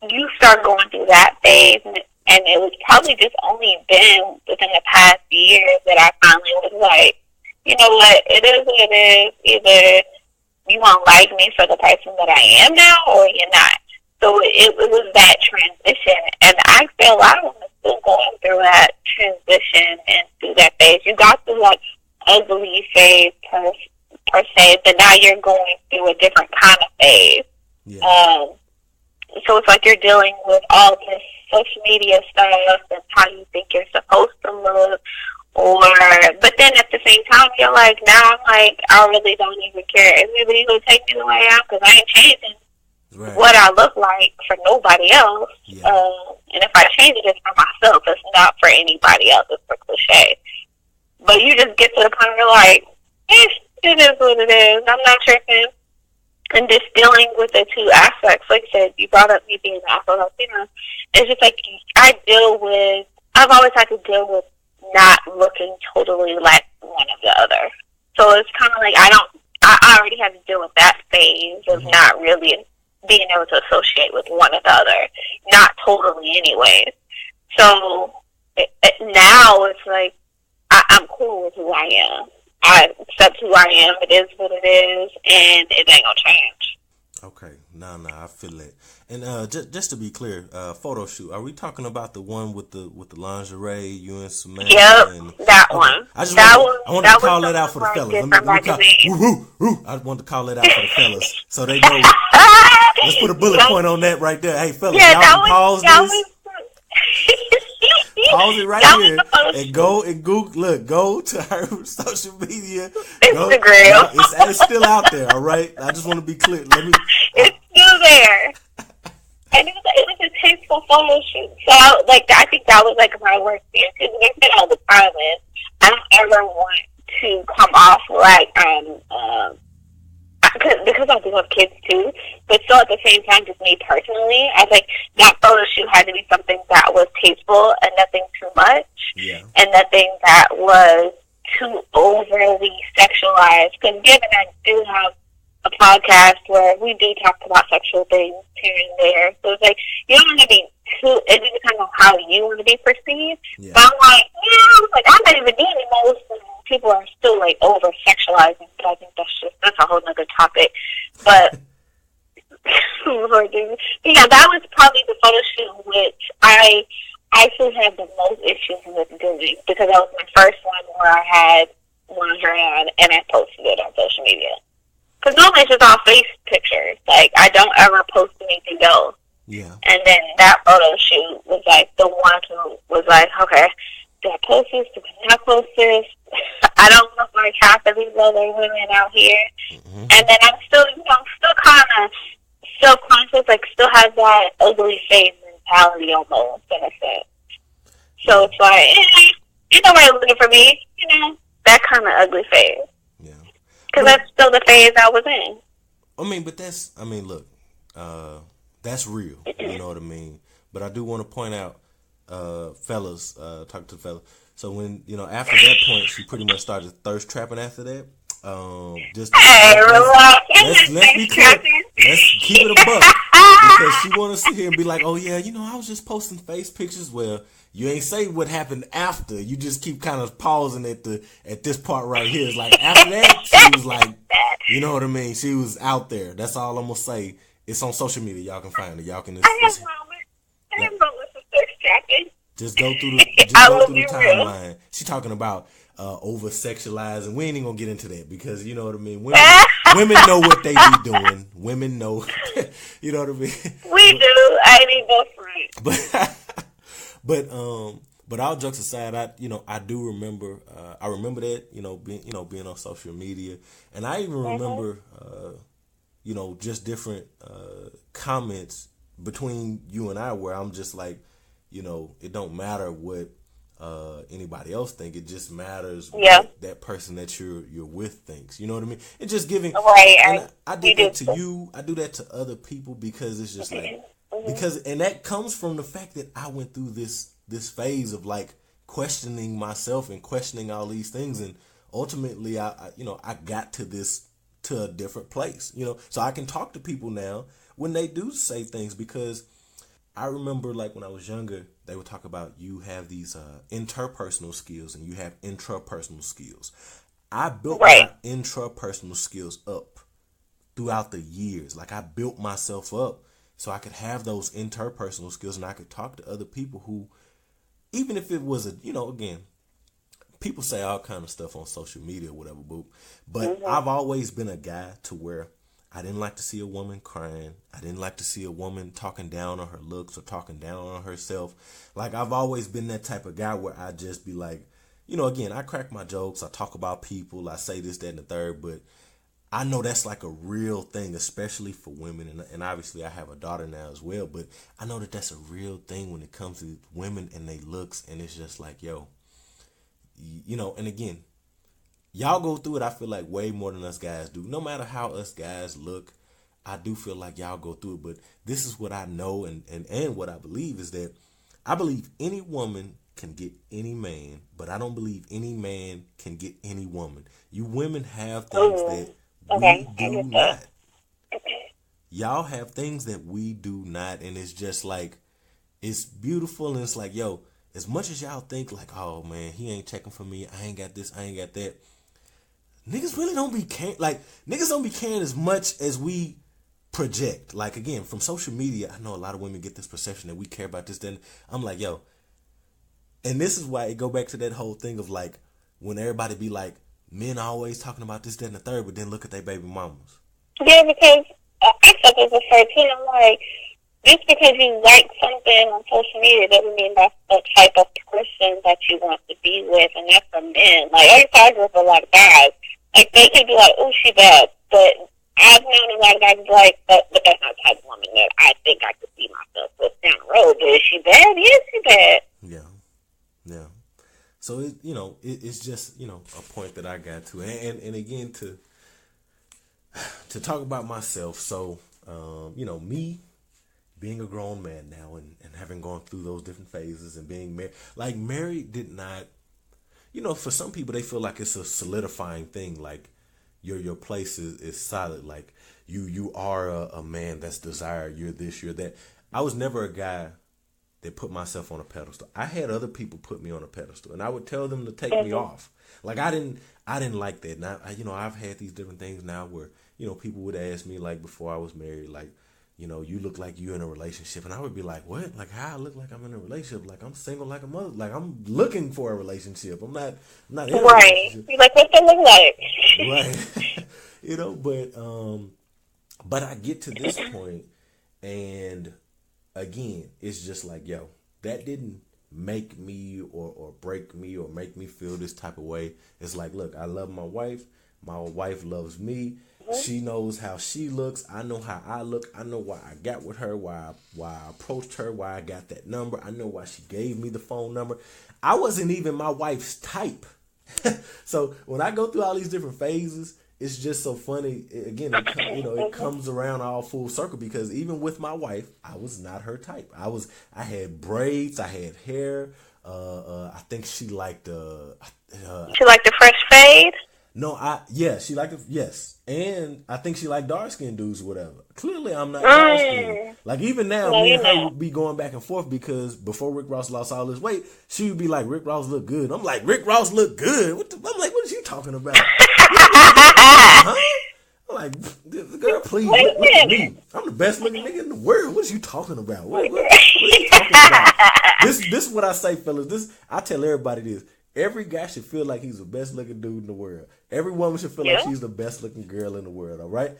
you start going through that phase, and it was probably just only been within the past year that I finally was like, you know what, it is what it is. Either you won't like me for the person that I am now, or you're not. So it was that transition, and I feel a lot of women still going through that transition and through that phase. You got through like ugly phase per se, but now you're going through a different kind of phase. Yeah. So it's like you're dealing with all this social media stuff and how you think you're supposed to look, but then at the same time you're like, now I'm like, I really don't even care. Everybody's gonna take me the way I am because I ain't changing what I look like for nobody else. Yeah. And if I change it, it's for myself. It's not for anybody else. It's for cliche. But you just get to the point where you're like, it is what it is. I'm not tripping. And just dealing with the two aspects, like I said, you brought up me being Afro-Latina. It's just like I've always had to deal with not looking totally like one of the other. So it's kind of like I already had to deal with that phase of not really being able to associate with one or the other. Not totally anyways. So now it's like I'm cool with who I am. I accept who I am. It is what it is, and it ain't gonna change. Okay, no, I feel it. And just to be clear, photo shoot. Are we talking about the one with the lingerie, you and Samantha? Yep, that one. I wanted to call that out for the fellas. I wanted to call that out for the fellas, so they know. Let's put a bullet point on that right there. Hey, fellas, y'all can pause this. Pause it right here and go and Google. Look, go to her social media. Instagram. It's still out there. All right. I just want to be clear. It's still there. And it was a tasteful photo shoot. So I think that was like my worst fear too. They said all the time is I don't ever want to come off like because I do have kids too, but still at the same time, just me personally, I think that photo shoot had to be something that was tasteful and nothing too much, and nothing that was too overly sexualized. Because given I do have a podcast where we do talk about sexual things here and there, so it's like you don't want to be too. It depends on how you want to be perceived. Yeah. But I'm not even doing it most. People are still like over sexualizing, but I think that's a whole nother topic. But yeah, that was probably the photo shoot which I actually had the most issues with doing because that was my first one where I had lingerie on and I posted it on social media. Because normally it's just all face pictures. Like I don't ever post anything else. Yeah. And then that photo shoot was like the one who was like, okay, Do I post this? Do I not post this? I don't look like half of these other women out here. Mm-hmm. And then I'm still, still kind of self-conscious, like still have that ugly face mentality almost, in a sense. So it's like, nobody looking for me, that kind of ugly phase. Yeah. Because that's still the phase I was in. Look, that's real. You know what I mean? But I do want to point out, fellas, talk to the fellas. So when, after that point, she pretty much started thirst trapping after that. Let's be clear. Let's keep it a buck. Because she want to sit here and be like, oh yeah, I was just posting face pictures. Well, you ain't say what happened after. You just keep kind of pausing at this part right here. It's like after that, she was like, you know what I mean? She was out there. That's all I'm gonna say. It's on social media. Y'all can find it. Y'all can. Just go through the timeline. She talking about over sexualizing. We ain't even gonna get into that because you know what I mean. Women know what they be doing. Women know. You know what I mean. We do. I ain't even go for it. But all jokes aside, I do remember. I remember that being on social media, and I even remember just different comments between you and I where I'm just like, it don't matter what anybody else think. It just matters what that person that you're with thinks. You know what I mean? It's just giving. Right. And I did that to you. I do that to other people because it's just like and that comes from the fact that I went through this phase of like questioning myself and questioning all these things, and ultimately I got to a different place. So I can talk to people now when they do say things because I remember like when I was younger, they would talk about you have these interpersonal skills and you have intrapersonal skills. I built my intrapersonal skills up throughout the years. Like I built myself up so I could have those interpersonal skills and I could talk to other people who, even if it was again, people say all kind of stuff on social media or whatever, but I've always been a guy to where I didn't like to see a woman crying. I didn't like to see a woman talking down on her looks or talking down on herself. Like I've always been that type of guy where I just be like, again, I crack my jokes. I talk about people. I say this, that, and the third. But I know that's like a real thing, especially for women. And obviously I have a daughter now as well. But I know that that's a real thing when it comes to women and they looks. And it's just like, yo, and again, y'all go through it, I feel like, way more than us guys do. No matter how us guys look, I do feel like y'all go through it. But this is what I know and what I believe is that I believe any woman can get any man, but I don't believe any man can get any woman. You women have things that we do not. Y'all have things that we do not, and it's just like, it's beautiful, and it's like, yo, as much as y'all think like, oh man, he ain't checking for me, I ain't got this, I ain't got that. Niggas really don't be caring. Like, niggas don't be caring as much as we project. Like, again, from social media, I know a lot of women get this perception that we care about this. Then I'm like, yo. And this is why it go back to that whole thing of like, when everybody be like, men always talking about this, that, and the third, but then look at their baby mamas. Yeah, because I thought this was fair too. I'm like, just because you like something on social media doesn't mean that's the type of person that you want to be with, and that's for men. Like, I talk with a lot of guys. Like, they can be like, oh, she bad. But I've known a lot of guys like, but that's not the type of woman that I think I could see myself with down the road. But is she bad? Yes, she bad. Yeah. So, it's just, a point that I got to. And again, to talk about myself. So, me being a grown man now and having gone through those different phases and being married. Like, married did not... for some people, they feel like it's a solidifying thing. Like your place is solid. Like you are a man that's desired. You're this, you're that. I was never a guy that put myself on a pedestal. I had other people put me on a pedestal, and I would tell them to take me off. Like I didn't like that. Now I've had these different things now where people would ask me like before I was married, like, you look like you in a relationship. And I would be like, what? Like, how I look like I'm in a relationship? Like, I'm single like a mother. Like, I'm looking for a relationship. I'm not in a relationship. You're like, what's that look like? Right. But I get to this point, and again, it's just like, yo, that didn't make me or break me or make me feel this type of way. It's like, look, I love my wife. My wife loves me. She knows how she looks. I know how I look. I know why I got with her, why I approached her, why I got that number. I know why she gave me the phone number. I wasn't even my wife's type. So when I go through all these different phases, it's just so funny. Again, it comes around all full circle, because even with my wife, I was not her type. I had braids, I had hair. I think she liked she liked the fresh fade. No, she liked it. Yes, and I think she liked dark skinned dudes or whatever. Clearly, I'm not dark skinned. Like even now, me and her would be going back and forth, because before Rick Ross lost all his weight, she would be like, "Rick Ross look good." I'm like, "Rick Ross look good." I'm like, "What is you talking about?" Huh? I'm like, "Girl, please look at me. I'm the best looking nigga in the world. What is you talking about? What are you talking about?" This is what I say, fellas. I tell everybody this. Every guy should feel like he's the best looking dude in the world. Every woman should feel like she's the best looking girl in the world. All right.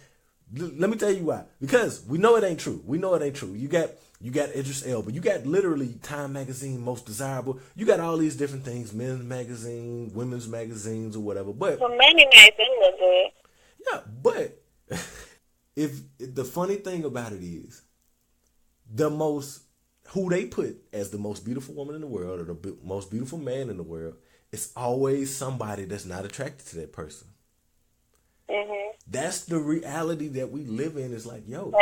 Let me tell you why. Because we know it ain't true. You got Idris Elba. You got literally Time Magazine Most Desirable. You got all these different things, men's magazine, women's magazines, or whatever. But many magazines look good. Yeah, but if the funny thing about it is, who they put as the most beautiful woman in the world or the most beautiful man in the world, it's always somebody that's not attracted to that person. Mm-hmm. That's the reality that we live in. It's like, yo,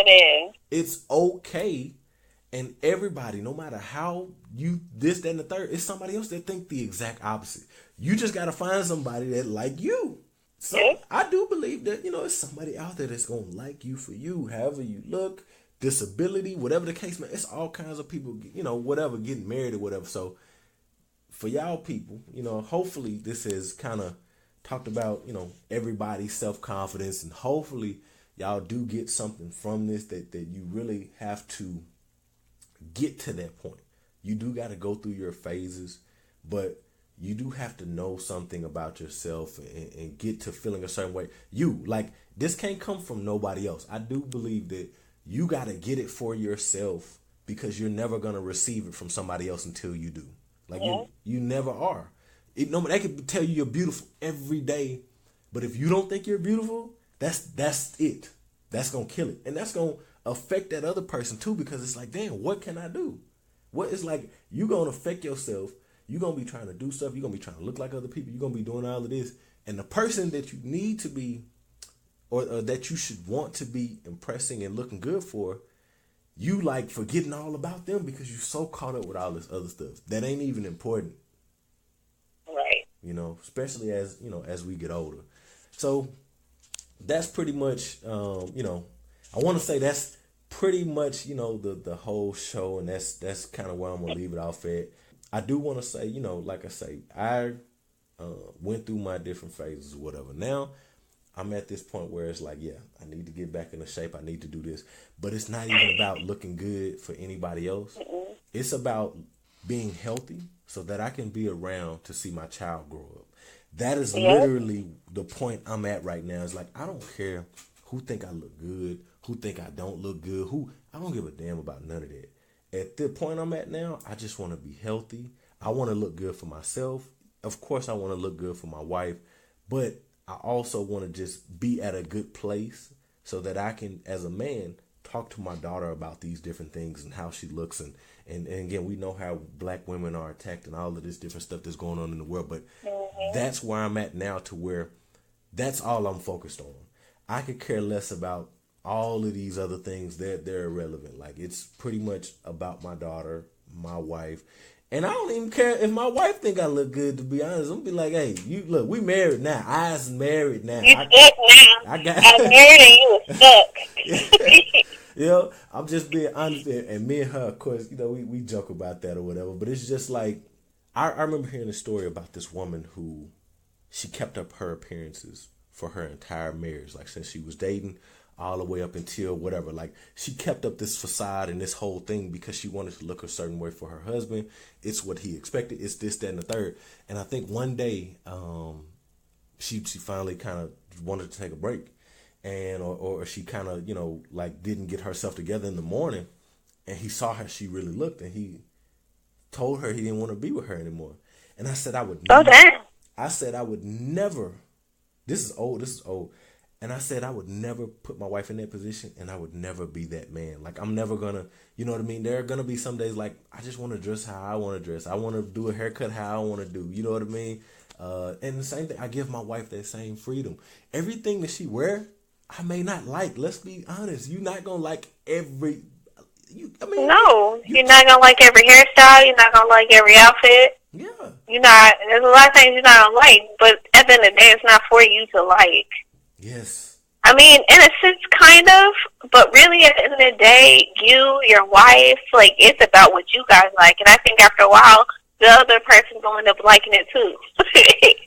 it's okay. And everybody, no matter how you this, that, and the third, it's somebody else that think the exact opposite. You just got to find somebody that like you. So I do believe that, it's somebody out there that's going to like you for you, however you look, disability, whatever the case, man. It's all kinds of people, whatever, getting married or whatever. So for y'all people, hopefully this has kind of talked about, everybody's self-confidence, and hopefully y'all do get something from this that you really have to get to that point. You do got to go through your phases, but you do have to know something about yourself and get to feeling a certain way. This can't come from nobody else. I do believe that you got to get it for yourself, because you're never going to receive it from somebody else until you do. You never are. They can tell you you're beautiful every day, but if you don't think you're beautiful, that's it. That's going to kill it. And that's going to affect that other person too, because it's like, damn, what can I do? It's like, you're going to affect yourself. You're going to be trying to do stuff. You're going to be trying to look like other people. You're going to be doing all of this. And the person that you need to be, or that you should want to be impressing and looking good for, you forgetting all about them because you're so caught up with all this other stuff that ain't even important. Right. Especially as we get older. So that's pretty much, I want to say that's pretty much, the whole show. And that's kind of where I'm going to leave it off at. I do want to say, like I say, I went through my different phases or whatever. Now I'm at this point where it's like, yeah, I need to get back into shape. I need to do this. But it's not even about looking good for anybody else. Mm-mm. It's about being healthy so that I can be around to see my child grow up. That is literally the point I'm at right now. It's like, I don't care who think I look good, who think I don't look good, I don't give a damn about none of that. At the point I'm at now, I just want to be healthy. I want to look good for myself. Of course, I want to look good for my wife, but I also want to just be at a good place so that I can, as a man, talk to my daughter about these different things and how she looks. And again, we know how black women are attacked and all of this different stuff that's going on in the world. But that's where I'm at now, to where that's all I'm focused on. I could care less about all of these other things. They're irrelevant. It's pretty much about my daughter, my wife. And I don't even care if my wife think I look good, to be honest. I'm be like, hey, you look, we married now. I's married now. You stuck now. I'm married and you were stuck. I'm just being honest. And me and her, of course, we joke about that or whatever. But it's just like, I remember hearing a story about this woman who, she kept up her appearances for her entire marriage. Since she was dating, all the way up until whatever. She kept up this facade and this whole thing because she wanted to look a certain way for her husband. It's what he expected. It's this, that, and the third. And I think one day, she finally kind of wanted to take a break, and or she kind of didn't get herself together in the morning, and he saw how she really looked, and he told her he didn't want to be with her anymore. And I said I would Oh, damn. I said I would never, this is old. And I said I would never put my wife in that position, and I would never be that man. Like, I'm never gonna, you know what I mean? There are gonna be some days like, I just want to dress how I want to dress. I want to do a haircut how I want to do. You know what I mean? And the same thing, I give my wife that same freedom. Everything that she wear, I may not like. Let's be honest. You're not gonna like every. No, you're not gonna like every hairstyle. You're not gonna like every outfit. Yeah. You're not. There's a lot of things you're not gonna like, but at the end of the day, it's not for you to like. Yes. I mean, in a sense, kind of, but really, at the end of the day, you, your wife, like, it's about what you guys like, and I think after a while, the other person will end up liking it too.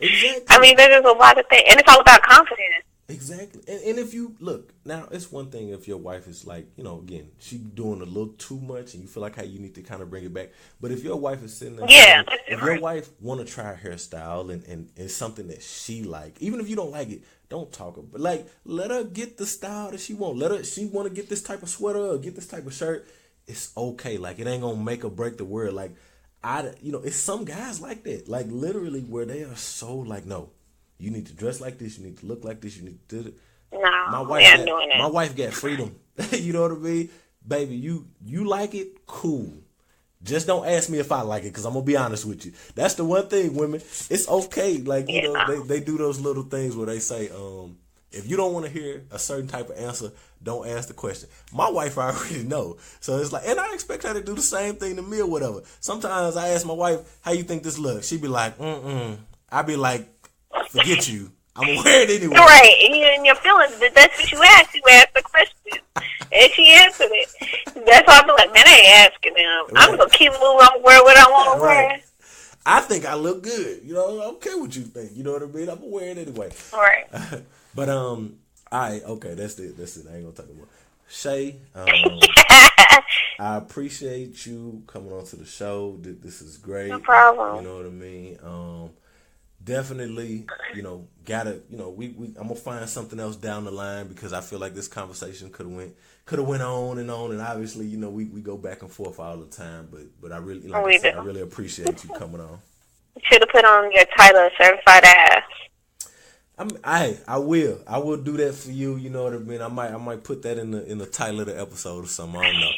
Exactly. I mean, there's a lot of things, and it's all about confidence. Exactly. And if you look, now it's one thing if your wife is like, you know, again, she doing a little too much and you feel like how you need to kind of bring it back. But if your wife is sitting there, if your wife want to try a hairstyle and it's something that she like, even if you don't like it, don't talk about, like, let her get the style that she want. She want to get this type of sweater or get this type of shirt. It's okay. Like, it ain't going to make or break the world. Like, it's some guys like that, like literally where they are so like, no, you need to dress like this. You need to look like this. You need to do it. No, my wife got freedom. You know what I mean? Baby, you like it? Cool. Just don't ask me if I like it, because I'm going to be honest with you. That's the one thing, women. It's okay. Like, you know, they do those little things where they say, if you don't want to hear a certain type of answer, don't ask the question. My wife already know. So it's like, and I expect her to do the same thing to me or whatever. Sometimes I ask my wife, how you think this looks? She be like, I be like, forget you. I'm gonna wear it anyway. Right, and you and your feelings. That's what you asked. You asked the question, and she answered it. That's why I'm like, man, I ain't asking them. Right. I'm gonna keep moving. I'm gonna wear what I want to wear. I think I look good. You know, I don't care what you think. You know what I mean? I'm gonna wear it anyway. Right. But all right, okay, that's it. I ain't gonna talk about Shae. I appreciate you coming on to the show. This is great. No problem. You know what I mean? Definitely, you know, I'm gonna find something else down the line, because I feel like this conversation could have went on, and obviously, you know, we go back and forth all the time, but I really, I really appreciate you coming on. You should have put on your title, certified ass. I will do that for you. You know what I mean? I might put that in the title of the episode or something. I don't know.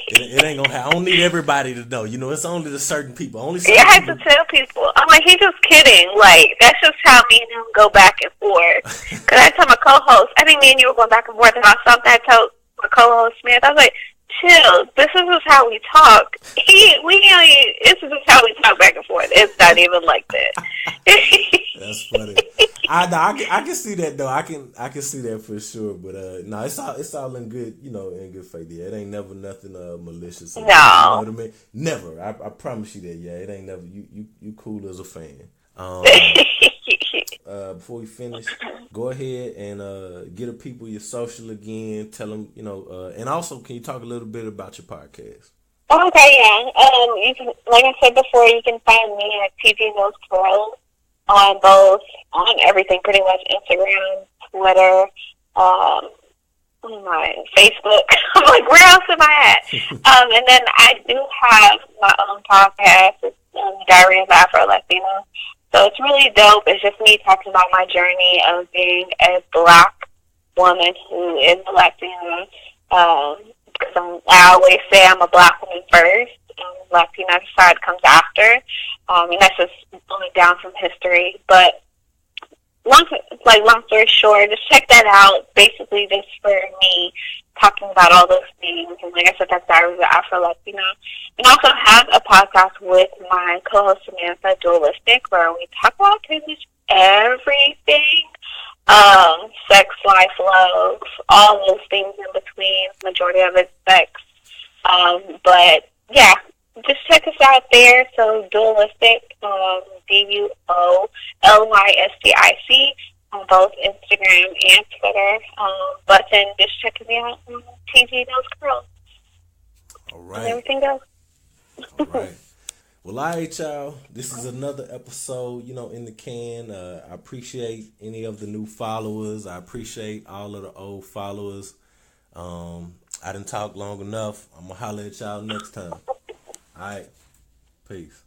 It ain't gonna happen. I don't need everybody to know. You know, it's only the certain people. Only certain I have to tell people. I'm like, he's just kidding. Like, that's just how me and him go back and forth. Because I told my co-host, I think me and you were going back and forth, and I saw that. I told my co-host Smith, I was like, chill. This is just how we talk. This is just how we talk back and forth. It's not even like that. That's funny. I can see that though. I can see that for sure. But no, it's all in good, you know, in good faith. Yeah, it ain't never nothing malicious. No, you know what I mean? Never. I promise you that. Yeah, it ain't never. You cool as a fan. Before we finish, go ahead and get the people your social again. Tell them, you know, and also, can you talk a little bit about your podcast? Okay, yeah. You can, like I said before, you can find me at TG Knows Curls on everything, pretty much Instagram, Twitter, my Facebook. I'm like, where else am I at? And then I do have my own podcast. It's Diary of A Afrolatina. So it's really dope. It's just me talking about my journey of being a Black woman who is a Latina. Because I always say I'm a Black woman first. Latina side comes after. And that's just going down from history. But long story short, just check that out. Basically, just for me talking about all those things. And like I said, that's Diary of A Afrolatina. And also have a podcast with my co-host Samantha, Dualistic, where we talk about pretty much everything. Sex, life, love, all those things in between. Majority of it's sex. But yeah, just check us out there. So Dualistic, DUOLYSTIC, on both Instagram and Twitter. But then just check me out on TG Knows Curls. All right. And everything goes. All right. Well, all right, y'all. This is another episode, you know, in the can. I appreciate any of the new followers. I appreciate all of the old followers. I didn't talk long enough. I'm going to holler at y'all next time. All right. Peace.